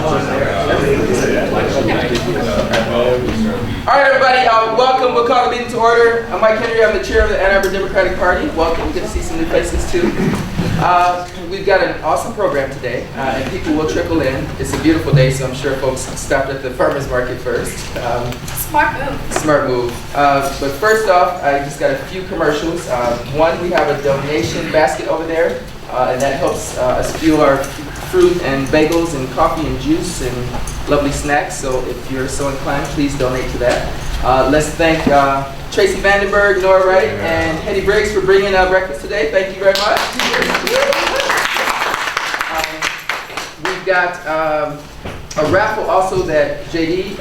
All right, everybody, welcome. We'll call the meeting to order. I'm Mike Henry. I'm the chair of the Ann Arbor Democratic Party. Welcome. Good to see some new faces, too. We've got an awesome program today, and people will trickle in. It's a beautiful day, so I'm sure folks stopped at the farmer's market first. Smart move. Smart move. But first off, I just got a few commercials. One, we have a donation basket over there, and that helps us fuel our fruit and bagels and coffee and juice and lovely snacks. So if you're so inclined, please donate to that. Let's thank Tracy Vandenberg, Nora Wright, and Hetty Briggs for bringing breakfast today. Thank you very much. We've got a raffle also that JD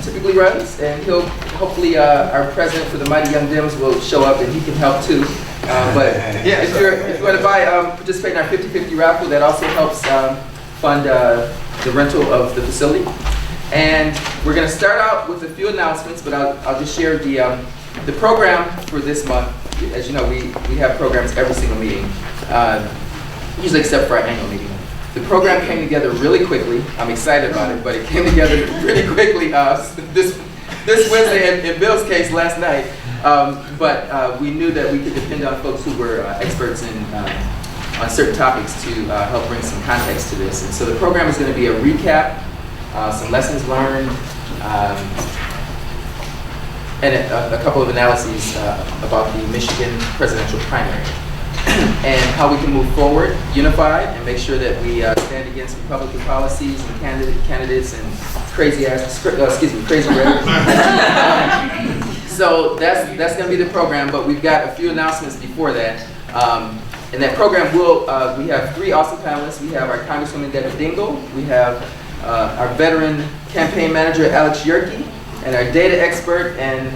typically runs, and he'll hopefully our president for the Mighty Young Dems will show up and he can help too. But if you want to participate in our 50-50 raffle, that also helps fund the rental of the facility. And we're going to start out with a few announcements, but I'll just share the program for this month. As you know, we have programs every single meeting, usually except for our annual meeting. The program came together really quickly. I'm excited about it, but it came together really quickly this Wednesday, in Bill's case last night. But we knew that we could depend on folks who were experts on certain topics to help bring some context to this. And so the program is going to be a recap, some lessons learned, and a couple of analyses about the Michigan presidential primary and how we can move forward unified and make sure that we stand against Republican policies and candidates and crazy rhetoric. So that's going to be the program, but we've got a few announcements before that. In that program, we have three awesome panelists. We have our Congresswoman Debbie Dingell, we have our veteran campaign manager Alex Yerkey, and our data expert and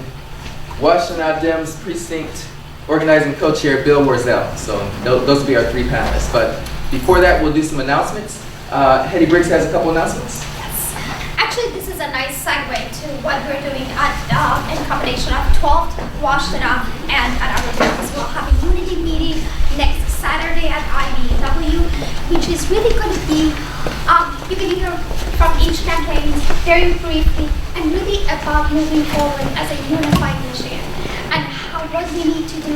Washtenaw Dems precinct organizing co-chair Bill Worzel. So those will be our three panelists. But before that, we'll do some announcements. Hetty Briggs has a couple announcements. Actually, this is a nice segue to what we're doing at in combination of 12th Washtenaw and at Arbor. We'll have a unity meeting next Saturday at IBEW, which is really going to be, you can hear from each campaign very briefly and really about moving forward as a unified Michigan and what we need to do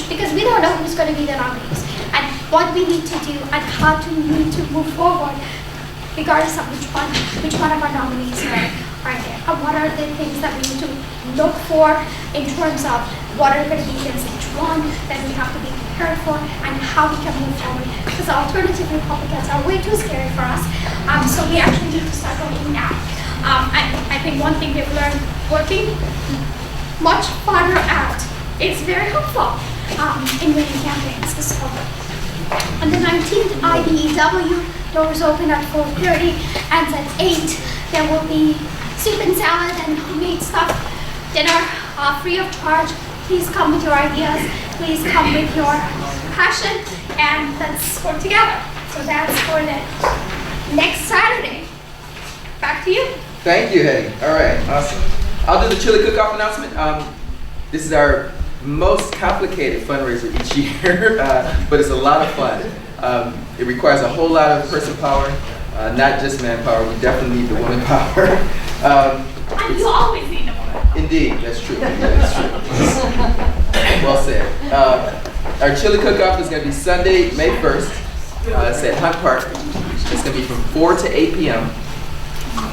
because we don't know who's going to be the nominees and what we need to do and how to move forward regardless of which one of our nominees are there. And what are the things that we need to look for in terms of what are going to be against each one that we have to be prepared for and how we can move forward. Because alternative Republicans are way too scary for us. So we actually need to start looking now. And I think one thing we've learned working much farther out is very helpful in winning campaigns. So on the 19th, IBEW, doors open at 4:30, and at 8, there will be soup and salad and homemade stuff, dinner, free of charge. Please come with your ideas. Please come with your passion, and let's work together. So that's for the next Saturday. Back to you. Thank you, Hetty. All right, awesome. I'll do the chili cook-off announcement. This is our most complicated fundraiser each year, but it's a lot of fun. It requires a whole lot of person power, not just manpower. We definitely need the woman power. And you always need the woman. Indeed, that's true. That's true. Well said. Our chili cook-off is going to be Sunday, May 1st. It's at Hunt Park. It's going to be from 4 to 8 p.m.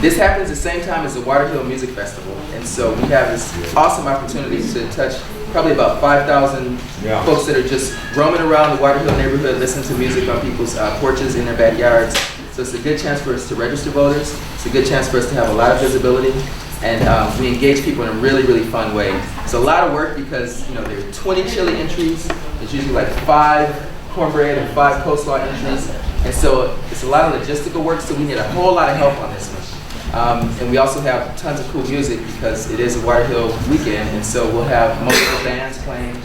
This happens the same time as the Waterhill Music Festival, and so we have this awesome opportunity to touch probably about 5,000 folks that are just roaming around the Waterhill neighborhood, listening to music on people's porches in their backyards. So it's a good chance for us to register voters. It's a good chance for us to have a lot of visibility, and we engage people in a really, really fun way. It's a lot of work because there are 20 chili entries. There's usually like 5 cornbread and 5 coleslaw entries, and so it's a lot of logistical work. So we need a whole lot of help on this one. And we also have tons of cool music because it is a Waterhill weekend, and so we'll have multiple bands playing.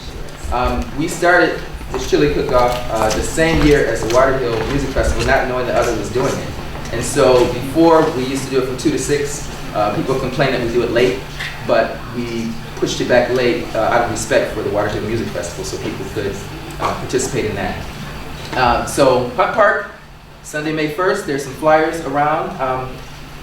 We started this chili cook-off the same year as the Waterhill Music Festival, not knowing the other was doing it. And so before, we used to do it from 2 to 6. People complained that we do it late, but we pushed it back late out of respect for the Waterhill Music Festival so people could participate in that. So Hunt Park, Sunday, May 1st, there's some flyers around.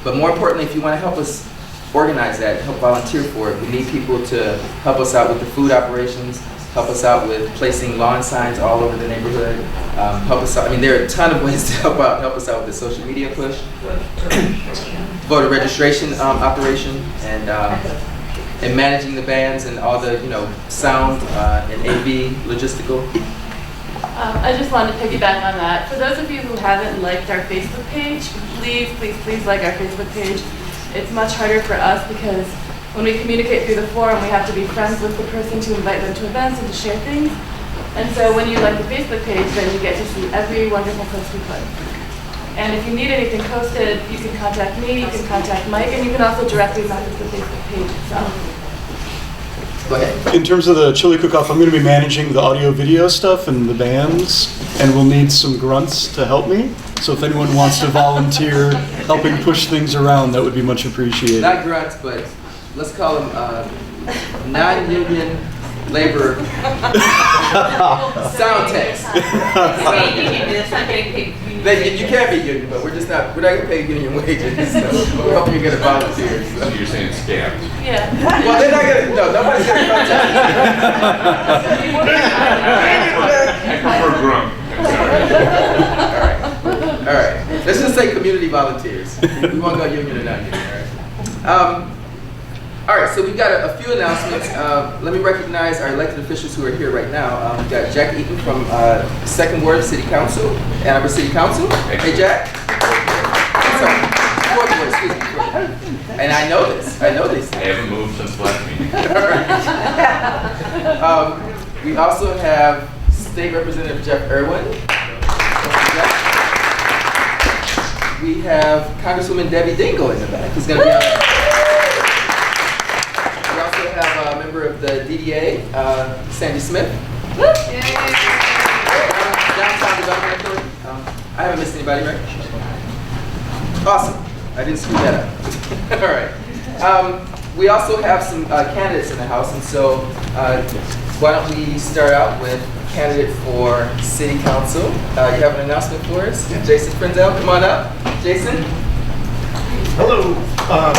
But more importantly, if you want to help us organize that, help volunteer for it, we need people to help us out with the food operations, help us out with placing lawn signs all over the neighborhood, help us out. I mean, there are a ton of ways to help us out with the social media push, voter registration operation, and managing the bands and all the, sound and AV logistical. I just wanted to piggyback on that. For those of you who haven't liked our Facebook page, please like our Facebook page. It's much harder for us because when we communicate through the forum, we have to be friends with the person to invite them to events and to share things. And so when you like the Facebook page, then you get to see every wonderful post we put. And if you need anything posted, you can contact me, you can contact Mike, and you can also directly message the Facebook page itself. Go ahead. In terms of the chili cook-off, I'm going to be managing the audio-video stuff and the bands, and we'll need some grunts to help me. So if anyone wants to volunteer helping push things around, that would be much appreciated. Not grunts, but let's call them non-union labor sound techs. You can't be union, but we're not going to pay union wages. So we're hoping you're going to volunteer. So you're saying scabs? Yeah. Well, they're not going to, no, nobody's going to contact I prefer grunt. All right. Let's just say community volunteers. We won't go union or not union, all right, so we've got a few announcements. Let me recognize our elected officials who are here right now. We've got Jack Eaton from 2nd Ward City Council, Ann Arbor City Council. Hey, Jack. Sorry, 4th Ward, excuse me. And I know this. I know these things. I haven't moved since last meeting. We also have State Representative Jeff Irwin. We have Congresswoman Debbie Dingell in the back, who's going to be on. We also have a member of the DDA, Sandy Smith. Downtown Development Authority. I haven't missed anybody, right? Awesome. I didn't screw that up. All right. We also have some candidates in the house, and so why don't we start out with a candidate for City Council. You have an announcement for us? Yeah. Jason Frenzel, come on up. Jason. Hello.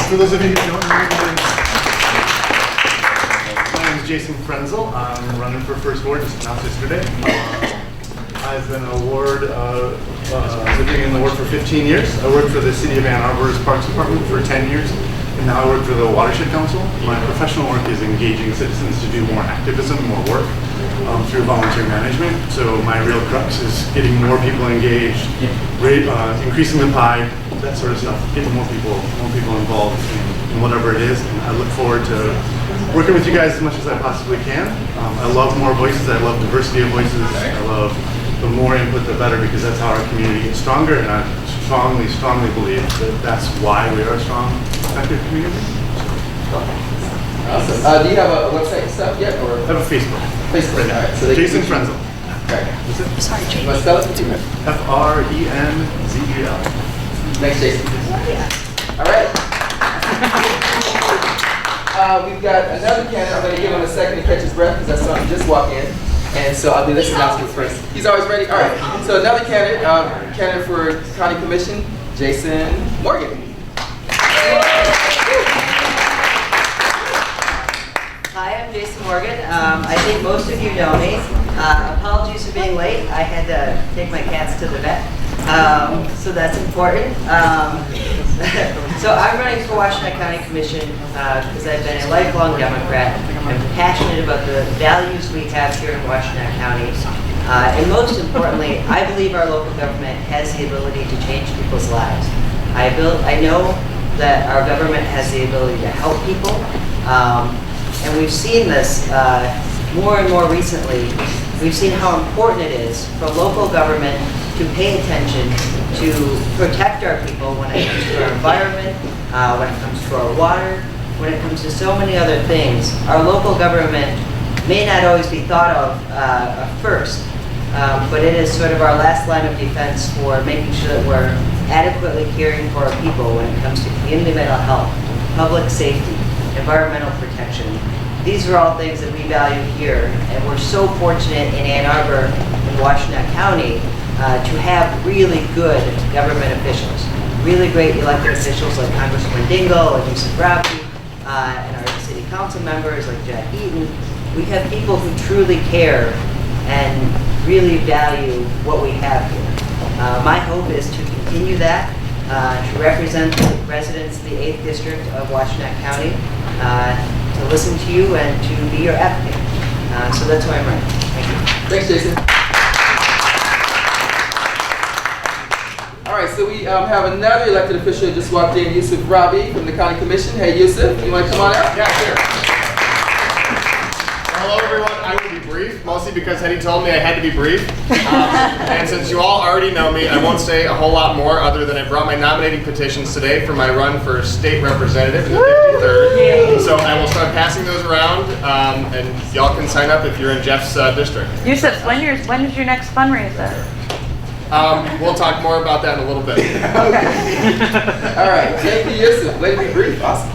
For those of you who don't know me, my name is Jason Frenzel. I'm running for 1st Ward, just announced yesterday. I've been living in the ward for 15 years. I worked for the City of Ann Arbor's Parks Department for 10 years, and now I work for the Watershed Council. My professional work is engaging citizens to do more activism, more work through volunteer management. So my real crux is getting more people engaged, increasing the pie, that sort of stuff, getting more people involved in whatever it is. And I look forward to working with you guys as much as I possibly can. I love more voices. I love diversity of voices. I love the more input, the better, because that's how our community gets stronger. And I strongly, strongly believe that that's why we are a strong, effective community. Awesome. Do you have a website and stuff yet? Or? I have a Facebook. Facebook. All right. So Jason Frenzel. Okay. Sorry, Jason. You want to spell it? Frenzel. Thanks, Jason. All right. We've got another candidate. I'm going to give him a second to catch his breath because I saw him just walk in. And so I'll do this announcement first. He's always ready? All right. So another candidate, candidate for County Commission, Jason Morgan. Hi, I'm Jason Morgan. I think most of you know me. Apologies for being late. I had to take my cats to the vet, so that's important. So I'm running for Washtenaw County Commission because I've been a lifelong Democrat. I'm passionate about the values we have here in Washtenaw County. And most importantly, I believe our local government has the ability to change people's lives. I know that our government has the ability to help people. And we've seen this more and more recently. We've seen how important it is for local government to pay attention to protect our people when it comes to our environment, when it comes to our water, when it comes to so many other things. Our local government may not always be thought of first, but it is sort of our last line of defense for making sure that we're adequately caring for our people when it comes to community mental health, public safety, environmental protection. These are all things that we value here, and we're so fortunate in Ann Arbor and Washtenaw County to have really good government officials, really great elected officials like Congresswoman Dingell and Jason Frenzel, and our city council members like Jack Eaton. We have people who truly care and really value what we have here. My hope is to continue that, to represent the residents of the 8th District of Washtenaw County, to listen to you and to be your advocate. So that's why I'm running. Thank you. Thanks, Jason. All right, so we have another elected official who just walked in, Yusuf Rabi from the County Commission. Hey, Yusuf, you want to come on out? Yeah, sure. Hello, everyone. I will be brief, mostly because Hetty told me I had to be brief. And since you all already know me, I won't say a whole lot more other than I brought my nominating petitions today for my run for state representative in the 53rd. So I will start passing those around, and y'all can sign up if you're in Jeff's district. Yusuf, when is your next fundraiser? We'll talk more about that in a little bit. All right, thank you, Yusuf. Let me be brief. Awesome.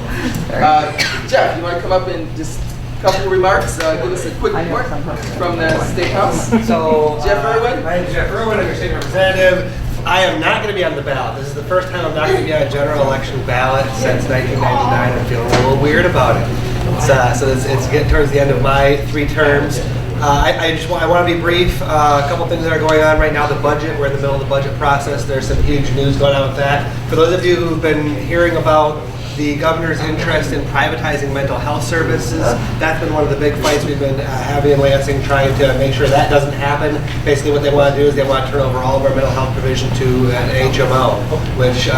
Jeff, you want to come up and just a couple of remarks? Give us a quick report from the State House. So, Jeff Irwin? My name is Jeff Irwin. I'm your state representative. I am not going to be on the ballot. This is the first time I'm not going to be on a general election ballot since 1999. I'm feeling a little weird about it. So it's getting towards the end of my 3 terms. I want to be brief. A couple things that are going on right now. The budget, we're in the middle of the budget process. There's some huge news going on with that. For those of you who've been hearing about the governor's interest in privatizing mental health services, that's been one of the big fights we've been having in Lansing, trying to make sure that doesn't happen. Basically what they want to do is they want to turn over all of our mental health provision to an HMO, which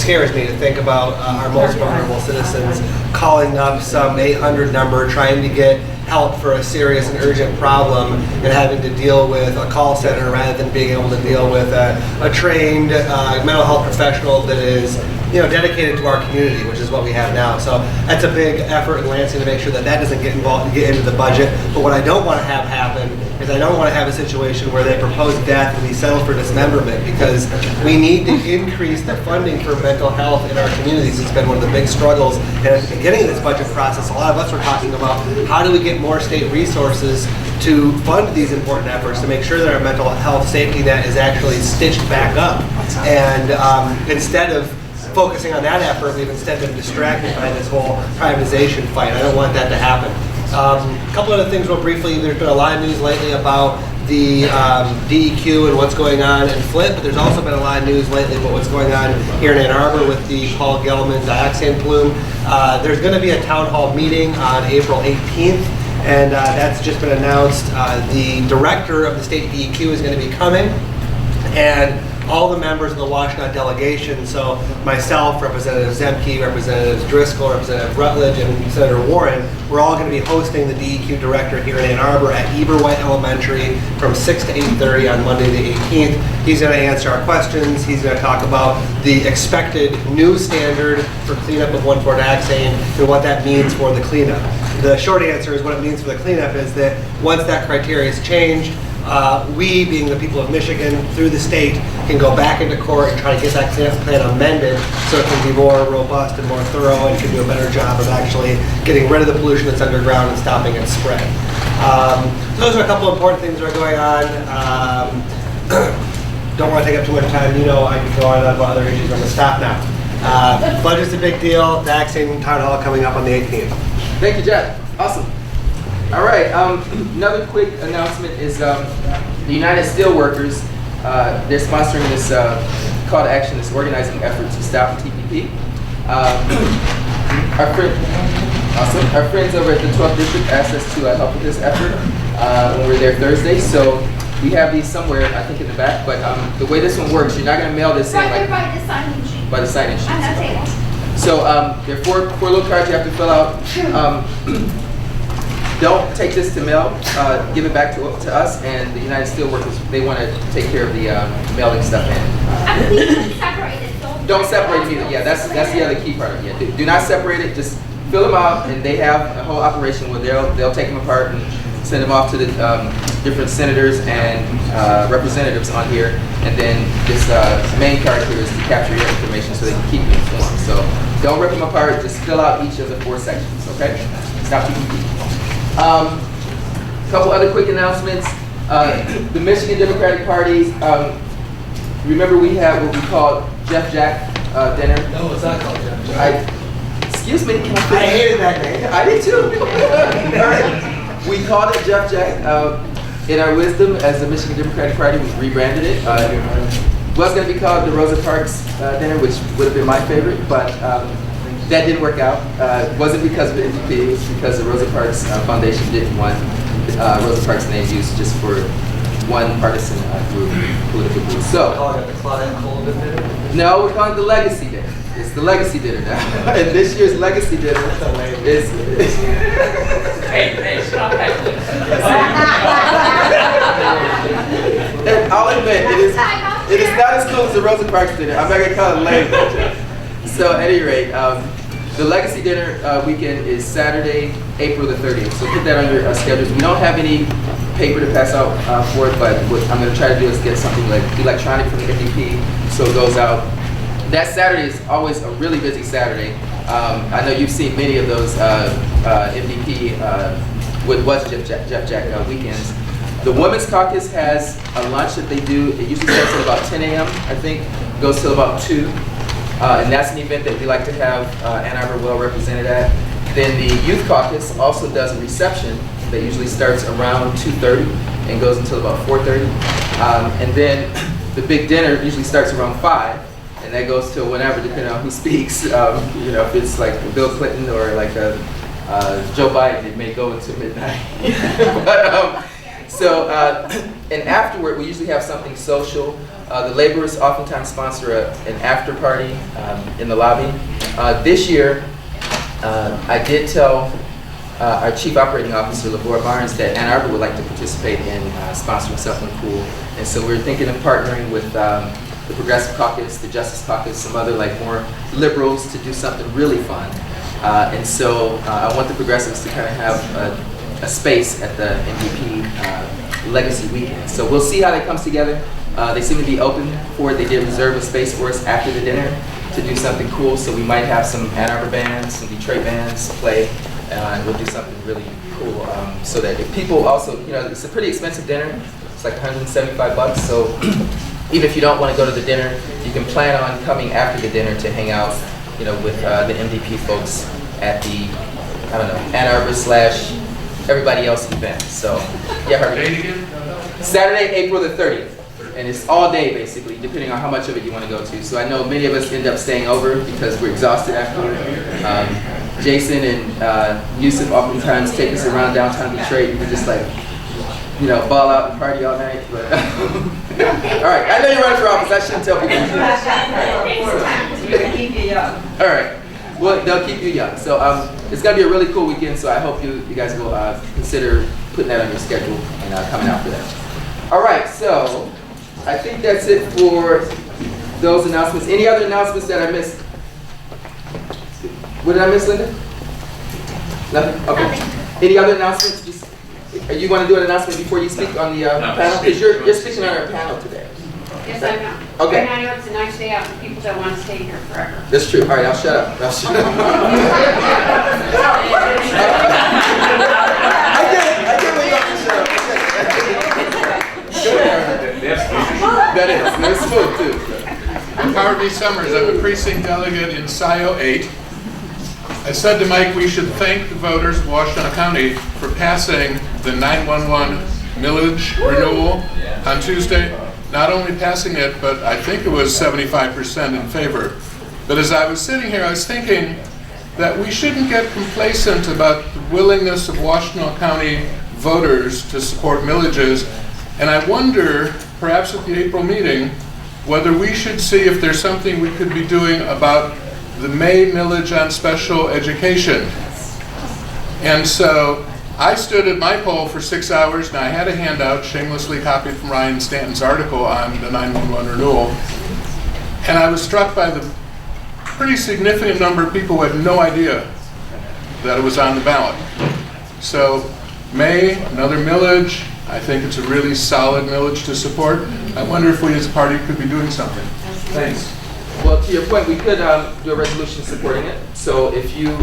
scares me to think about our most vulnerable citizens calling up some 800 number trying to get help for a serious and urgent problem and having to deal with a call center rather than being able to deal with a trained mental health professional that is dedicated to our community, which is what we have now. So that's a big effort in Lansing to make sure that doesn't get into the budget. But what I don't want to have happen is I don't want to have a situation where they propose death and we settle for dismemberment, because we need to increase the funding for mental health in our communities. It's been one of the big struggles. And at the beginning of this budget process, a lot of us were talking about how do we get more state resources to fund these important efforts to make sure that our mental health safety net is actually stitched back up. And instead of focusing on that effort, we've instead been distracted by this whole privatization fight. I don't want that to happen. A couple other things real briefly. There's been a lot of news lately about the DEQ and what's going on in Flint, but there's also been a lot of news lately about what's going on here in Ann Arbor with the Paul Gelman dioxin plume. There's going to be a town hall meeting on April 18th, and that's just been announced. The director of the state DEQ is going to be coming, and all the members of the Washtenaw delegation, so myself, Representative Zemke, Representative Driscoll, Representative Rutledge, and Senator Warren, we're all going to be hosting the DEQ director here in Ann Arbor at White Elementary from 6 to 8:30 on Monday the 18th. He's going to answer our questions. He's going to talk about the expected new standard for cleanup of 1,4-dioxane and what that means for the cleanup. The short answer is what it means for the cleanup is that once that criteria is changed, we, being the people of Michigan, through the state, can go back into court and try to get that cleanup plan amended so it can be more robust and more thorough and can do a better job of actually getting rid of the pollution that's underground and stopping its spread. So those are a couple of important things that are going on. Don't want to take up too much time. I could go on about other issues. I'm going to stop now. Budget's a big deal. The Axing Town Hall coming up on the 18th. Thank you, Jeff. Awesome. All right, another quick announcement is the United Steelworkers, they're sponsoring this call to action, this organizing effort to stop TPP. Our friends over at the 12th District asked us to help with this effort when we were there Thursday, so we have these somewhere, I think in the back, but the way this one works, you're not going to mail this in Right there like by the sign-in sheet. by the sign-in sheet. On that table. So there are four little cards you have to fill out. Don't take this to mail. Give it back to us, and the United Steelworkers, they want to take care of the mailing stuff in. And please separate it. Don't separate it either. Yeah, that's the other key part of it. Yeah, do not separate it. Just fill them out, and they have a whole operation where they'll take them apart and send them off to the different senators and representatives on here. And then this main card here is to capture your information so they can keep you informed. So don't rip them apart. Just fill out each of the 4 sections. Okay? Stop TPP. Couple other quick announcements. The Michigan Democratic Party, remember we had what we called Jeff Jack dinner? No, it's not called Jeff Jack. Excuse me. Can I hated that name. I did too. All right. We called it Jeff Jack. In our wisdom, as the Michigan Democratic Party, we rebranded it. It was going to be called the Rosa Parks dinner, which would have been my favorite, but that didn't work out. It wasn't because of the NDP, it was because the Rosa Parks Foundation didn't want Rosa Parks name used just for one partisan group, political group. So, no, we're calling it the Legacy Dinner. It's the Legacy Dinner now. And this year's Legacy Dinner is... Hey, stop that. And I'll admit, it is not as cool as the Rosa Parks Dinner. I'm not going to call it lame. So at any rate, the Legacy Dinner weekend is Saturday, April the 30th. So put that on your schedules. We don't have any paper to pass out for it, but what I'm going to try to do is get something like electronic from the NDP so it goes out. That Saturday is always a really busy Saturday. I know you've seen many of those NDP with Jeff Jack weekends. The Women's Caucus has a lunch that they do. It usually starts at about 10 a.m., I think, goes till about 2. And that's an event that we like to have Ann Arbor well represented at. Then the Youth Caucus also does a reception that usually starts around 2:30 and goes until about 4:30. And then the big dinner usually starts around 5. And that goes till whenever, depending on who speaks. You know, if it's like Bill Clinton or like Joe Biden, it may go until midnight. But, and afterward, we usually have something social. The laborers oftentimes sponsor an after party in the lobby. This year, I did tell our Chief Operating Officer, LaVora Barnes, that Ann Arbor would like to participate in sponsoring something cool. And so we're thinking of partnering with the Progressive Caucus, the Justice Caucus, some other like more liberals to do something really fun. And so I want the progressives to kind of have a space at the NDP Legacy Weekend. So we'll see how that comes together. They seem to be open for it. They did reserve a space for us after the dinner to do something cool. So we might have some Ann Arbor bands, some Detroit bands play, and we'll do something really cool. So that if people also, you know, it's a pretty expensive dinner. It's like $175. So even if you don't want to go to the dinner, you can plan on coming after the dinner to hang out, you know, with the MDP folks at the, I don't know, Ann Arbor / everybody else event. So, yeah, Harvey. Date again? Saturday, April the 30th. And it's all day, basically, depending on how much of it you want to go to. So I know many of us end up staying over because we're exhausted afterward. Jason and Yusuf oftentimes take us around downtown Detroit. We just like, you know, ball out and party all night. But all right, I know you're running for office. I shouldn't tell people. We'll keep you young. All right. Well, they'll keep you young. So it's gonna be a really cool weekend. So I hope you guys will consider putting that on your schedule and coming out for that. All right. So I think that's it for those announcements. Any other announcements that I missed? What did I miss, Linda? Nothing? Okay. Any other announcements? You want to do an announcement before you speak on the panel? Because you're speaking on our panel today. Yes, I know. Okay. And I know it's a nice day out for people that want to stay here forever. That's true. All right, I'll shut up. I'll shut up. I get when you have to shut up. That is. That's smooth, too. I'm Howard B. Summers. I'm a precinct delegate in SIO 8. I said to Mike we should thank the voters of Washtenaw County for passing the 911 millage renewal on Tuesday. Not only passing it, but I think it was 75% in favor. But as I was sitting here, I was thinking that we shouldn't get complacent about the willingness of Washtenaw County voters to support millages. And I wonder, perhaps at the April meeting, whether we should see if there's something we could be doing about the May millage on special education. And so I stood at my poll for 6 hours, and I had a handout, shamelessly copied from Ryan Stanton's article on the 911 renewal. And I was struck by the pretty significant number of people who had no idea that it was on the ballot. So May, another millage. I think it's a really solid millage to support. I wonder if we as a party could be doing something. Thanks. well, to your point, we could do a resolution supporting it. So if you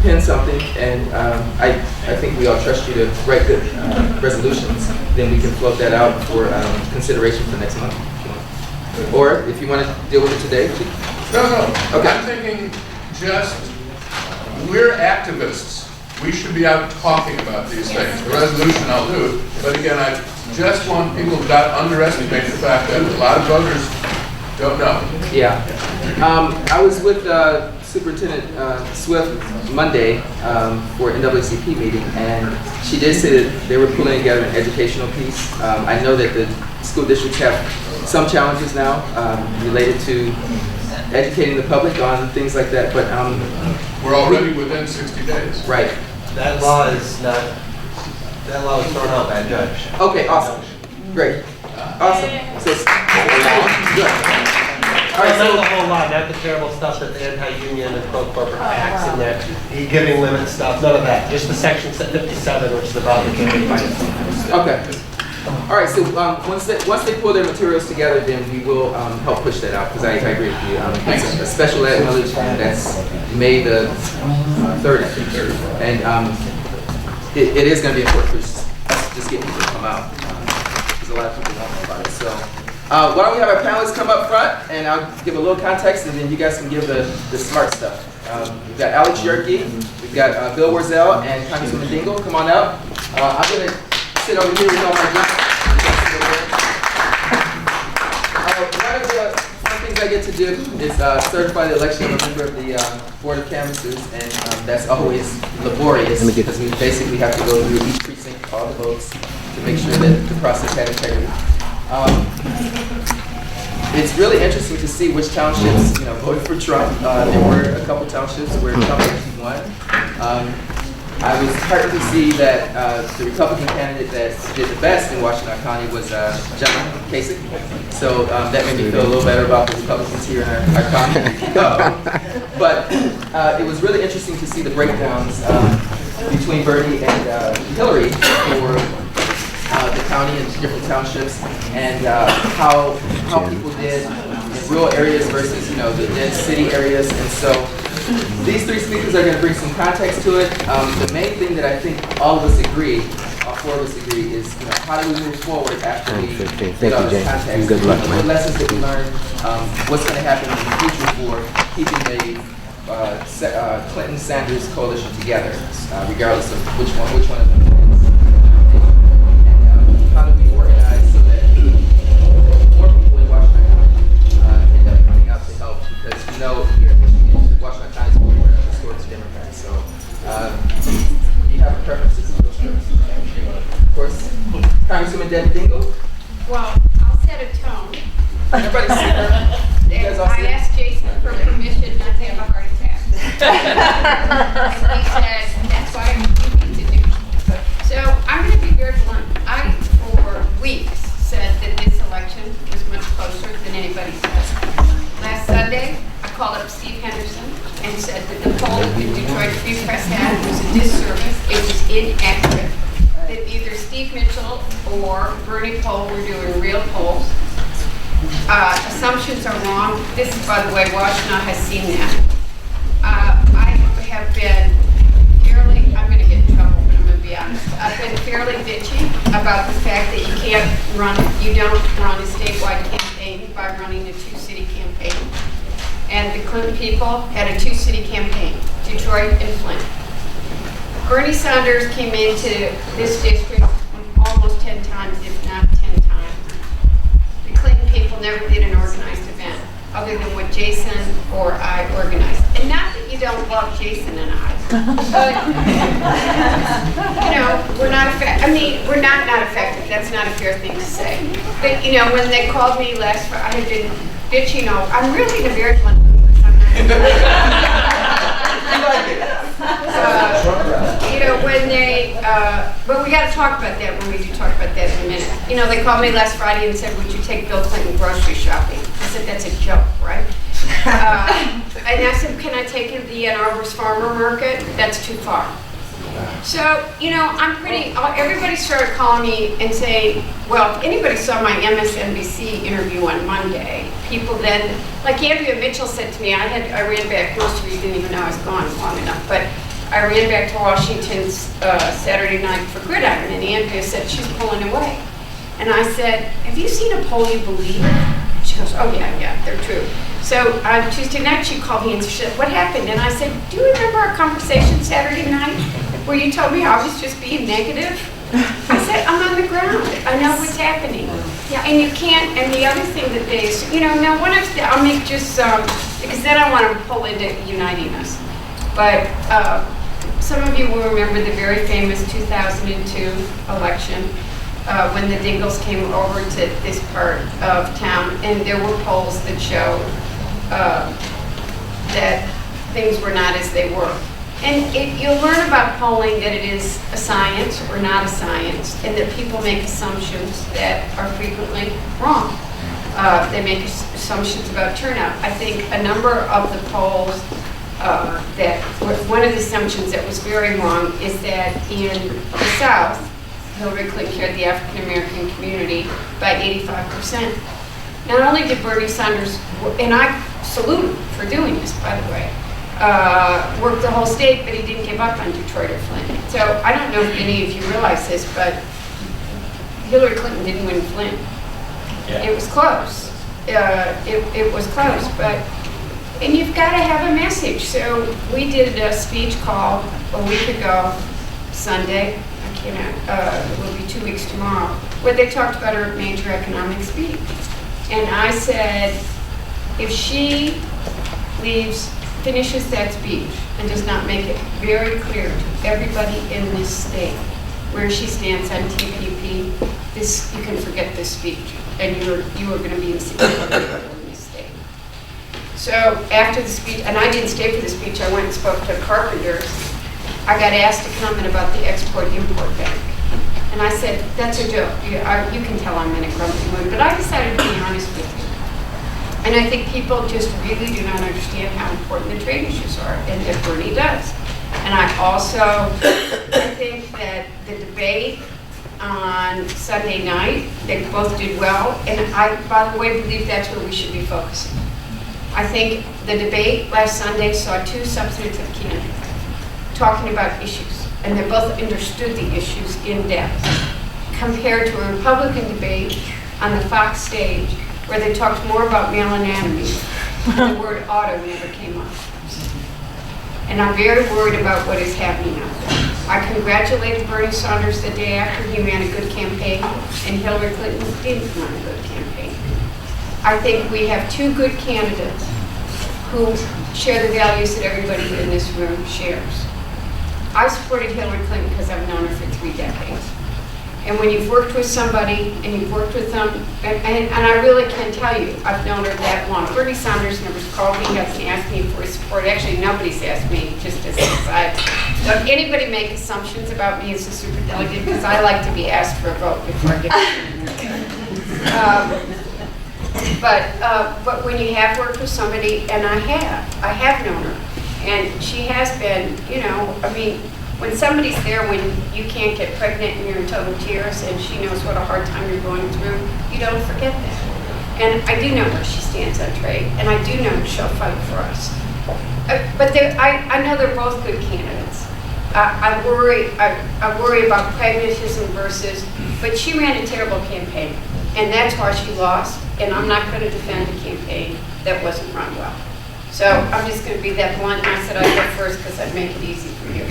pin something, and I think we all trust you to write good resolutions, then we can float that out for consideration for next month. Or if you want to deal with it today. No. Okay. I'm thinking we're activists. We should be out talking about these things. The resolution I'll do, but again, I just want people to not underestimate the fact that a lot of voters don't know. Yeah. I was with Superintendent Swift Monday for NAACP meeting, and she did say that they were pulling together an educational piece. I know that the school districts have some challenges now related to educating the public on things like that, but we're already within 60 days. Right. That law is not, that law was thrown out by a judge. Okay, awesome. Great. Awesome. So it's good. All right, Not so the whole law, not the terrible stuff that the anti-union and pro-corporate acts and that giving limit stuff, none of that. Just the section 57, which is about the campaign finance. okay. All right, so once they pull their materials together, then we will help push that out, because I agree with you. It's a special ed millage, that's May the 3rd, I think. And it is going to be important for us to just get people to come out, because a lot of people don't know about it. So why don't we have our panelists come up front, and I'll give a little context, and then you guys can give the smart stuff. We've got Alex Yerkey, we've got Bill Worzel, and Congresswoman Dingell. Come on out. I'm going to sit over here with all my guests. One of the things I get to do is certify the election of a member of the Board of Canvassers, and that's always laborious because we basically have to go through each precinct, all the votes, to make sure that the process had integrity. It's really interesting to see which townships, voted for Trump. There were a couple townships where Trump actually won. I was heartened to see that the Republican candidate that did the best in Washtenaw County was John Kasich. So that made me feel a little better about the Republicans here in our county. But it was really interesting to see the breakdowns between Bernie and Hillary for the county and different townships, and how people did in rural areas versus the dense city areas. And so these three speakers are going to bring some context to it. The main thing that I think all four of us agree, is how do we move forward after we get all this context? Good luck, what lessons that we learned? What's going to happen in the future for keeping the Clinton-Sanders coalition together, regardless of which one of them wins? And how do we organize so that more people in Washtenaw County end up coming out to help? Because here in Michigan, Washtenaw County is more historic Democrats. So you have a preference to see those first? Of course, Congresswoman Debbie Dingell. Well, I'll set a tone. Everybody see her? You guys all see I her? asked Jason for permission not to have a heart attack. And he said, that's why I'm looking to do. So I'm going to be very blunt. I, for weeks, said that this election was much closer than anybody said. Last Sunday, I called up Steve Henderson and said that the poll that Detroit Free Press had was a disservice. It was inaccurate. That either Steve Mitchell or Bernie Poll were doing real polls. Assumptions are wrong. This, by the way, Washtenaw has seen that. I have been fairly, I'm going to get in trouble, but I'm going to be honest. I've been fairly bitchy about the fact that you don't run a statewide campaign by running a two-city campaign. And the Clinton people had a two-city campaign, Detroit and Flint. Bernie Sanders came into this district almost 10 times, if not 10 times. The Clinton people never did an organized event other than what Jason or I organized. And not that you don't love Jason and I, but we're not effective. We're not effective. That's not a fair thing to say. But when they called me last Friday, I had been bitching over. I'm really in a very blunt mood. But we got to talk about that when we do talk about that in a minute. They called me last Friday and said, would you take Bill Clinton grocery shopping? I said, that's a joke, right? And I said, can I take him to the Arbor's farmer market? That's too far. So, you know, everybody started calling me and saying, well, if anybody saw my MSNBC interview on Monday, people then, like Andrea Mitchell said to me, I ran back, most of you didn't even know I was gone long enough, but I ran back to Washington Saturday night for Gridiron, and Andrea said she's pulling away. And I said, have you seen a poll you believe? She goes, oh yeah, they're true. So on Tuesday night, she called me and she said, what happened? And I said, do you remember our conversation Saturday night where you told me I was just being negative? I said, I'm on the ground. I know what's happening. Yeah, and you can't, and the other thing that they, you know, now I'll make just, because then I want to pull into uniting us. But some of you will remember the very famous 2002 election when the Dingells came over to this part of town, and there were polls that showed that things were not as they were. And you'll learn about polling that it is a science or not a science, and that people make assumptions that are frequently wrong. They make assumptions about turnout. I think a number of the polls one of the assumptions that was very wrong is that in the South, Hillary Clinton carried the African American community by 85%. Not only did Bernie Sanders, and I salute him for doing this, by the way, work the whole state, but he didn't give up on Detroit or Flint. So I don't know if any of you realize this, but Hillary Clinton didn't win Flint. Yeah. It was close. It was close, and you've got to have a message. So we did a speech call a week ago, Sunday. It will be 2 weeks tomorrow, where they talked about her major economic speech. And I said, if she finishes that speech and does not make it very clear to everybody in this state where she stands on TPP, you can forget this speech, and you are going to be in this state. So after the speech, and I didn't stay for the speech, I went and spoke to carpenters. I got asked to comment about the Export-Import Bank. And I said, that's a joke. You can tell I'm in a grumpy mood, but I decided to be honest with you. And I think people just really do not understand how important the trade issues are, and that Bernie does. And I think that the debate on Sunday night, they both did well, and I, by the way, believe that's where we should be focusing. I think the debate last Sunday saw two substantive candidates talking about issues, and they both understood the issues in depth, compared to a Republican debate on the Fox stage where they talked more about male anatomy. The word auto never came up. And I'm very worried about what is happening out there. I congratulated Bernie Sanders the day after he ran a good campaign, and Hillary Clinton didn't run a good campaign. I think we have two good candidates who share the values that everybody in this room shares. I supported Hillary Clinton because I've known her for 3 decades. And when you've worked with somebody and you've worked with them, and I really can tell you, I've known her that long. Bernie Sanders never called me, hasn't asked me for his support. Actually, nobody's asked me, just as an aside. Don't anybody make assumptions about me as a superdelegate, because I like to be asked for a vote before I get but when you have worked with somebody, and I have known her, and she has been, you know, I mean, when somebody's there when you can't get pregnant and you're in total tears and she knows what a hard time you're going through, you don't forget that. And I do know where she stands on trade, and I do know she'll fight for us. But I know they're both good candidates. I worry about pragmatism versus, but she ran a terrible campaign, and that's why she lost, and I'm not going to defend a campaign that wasn't run well. So I'm just going to be that blunt, and I said I'd go first because I'd make it easy for you.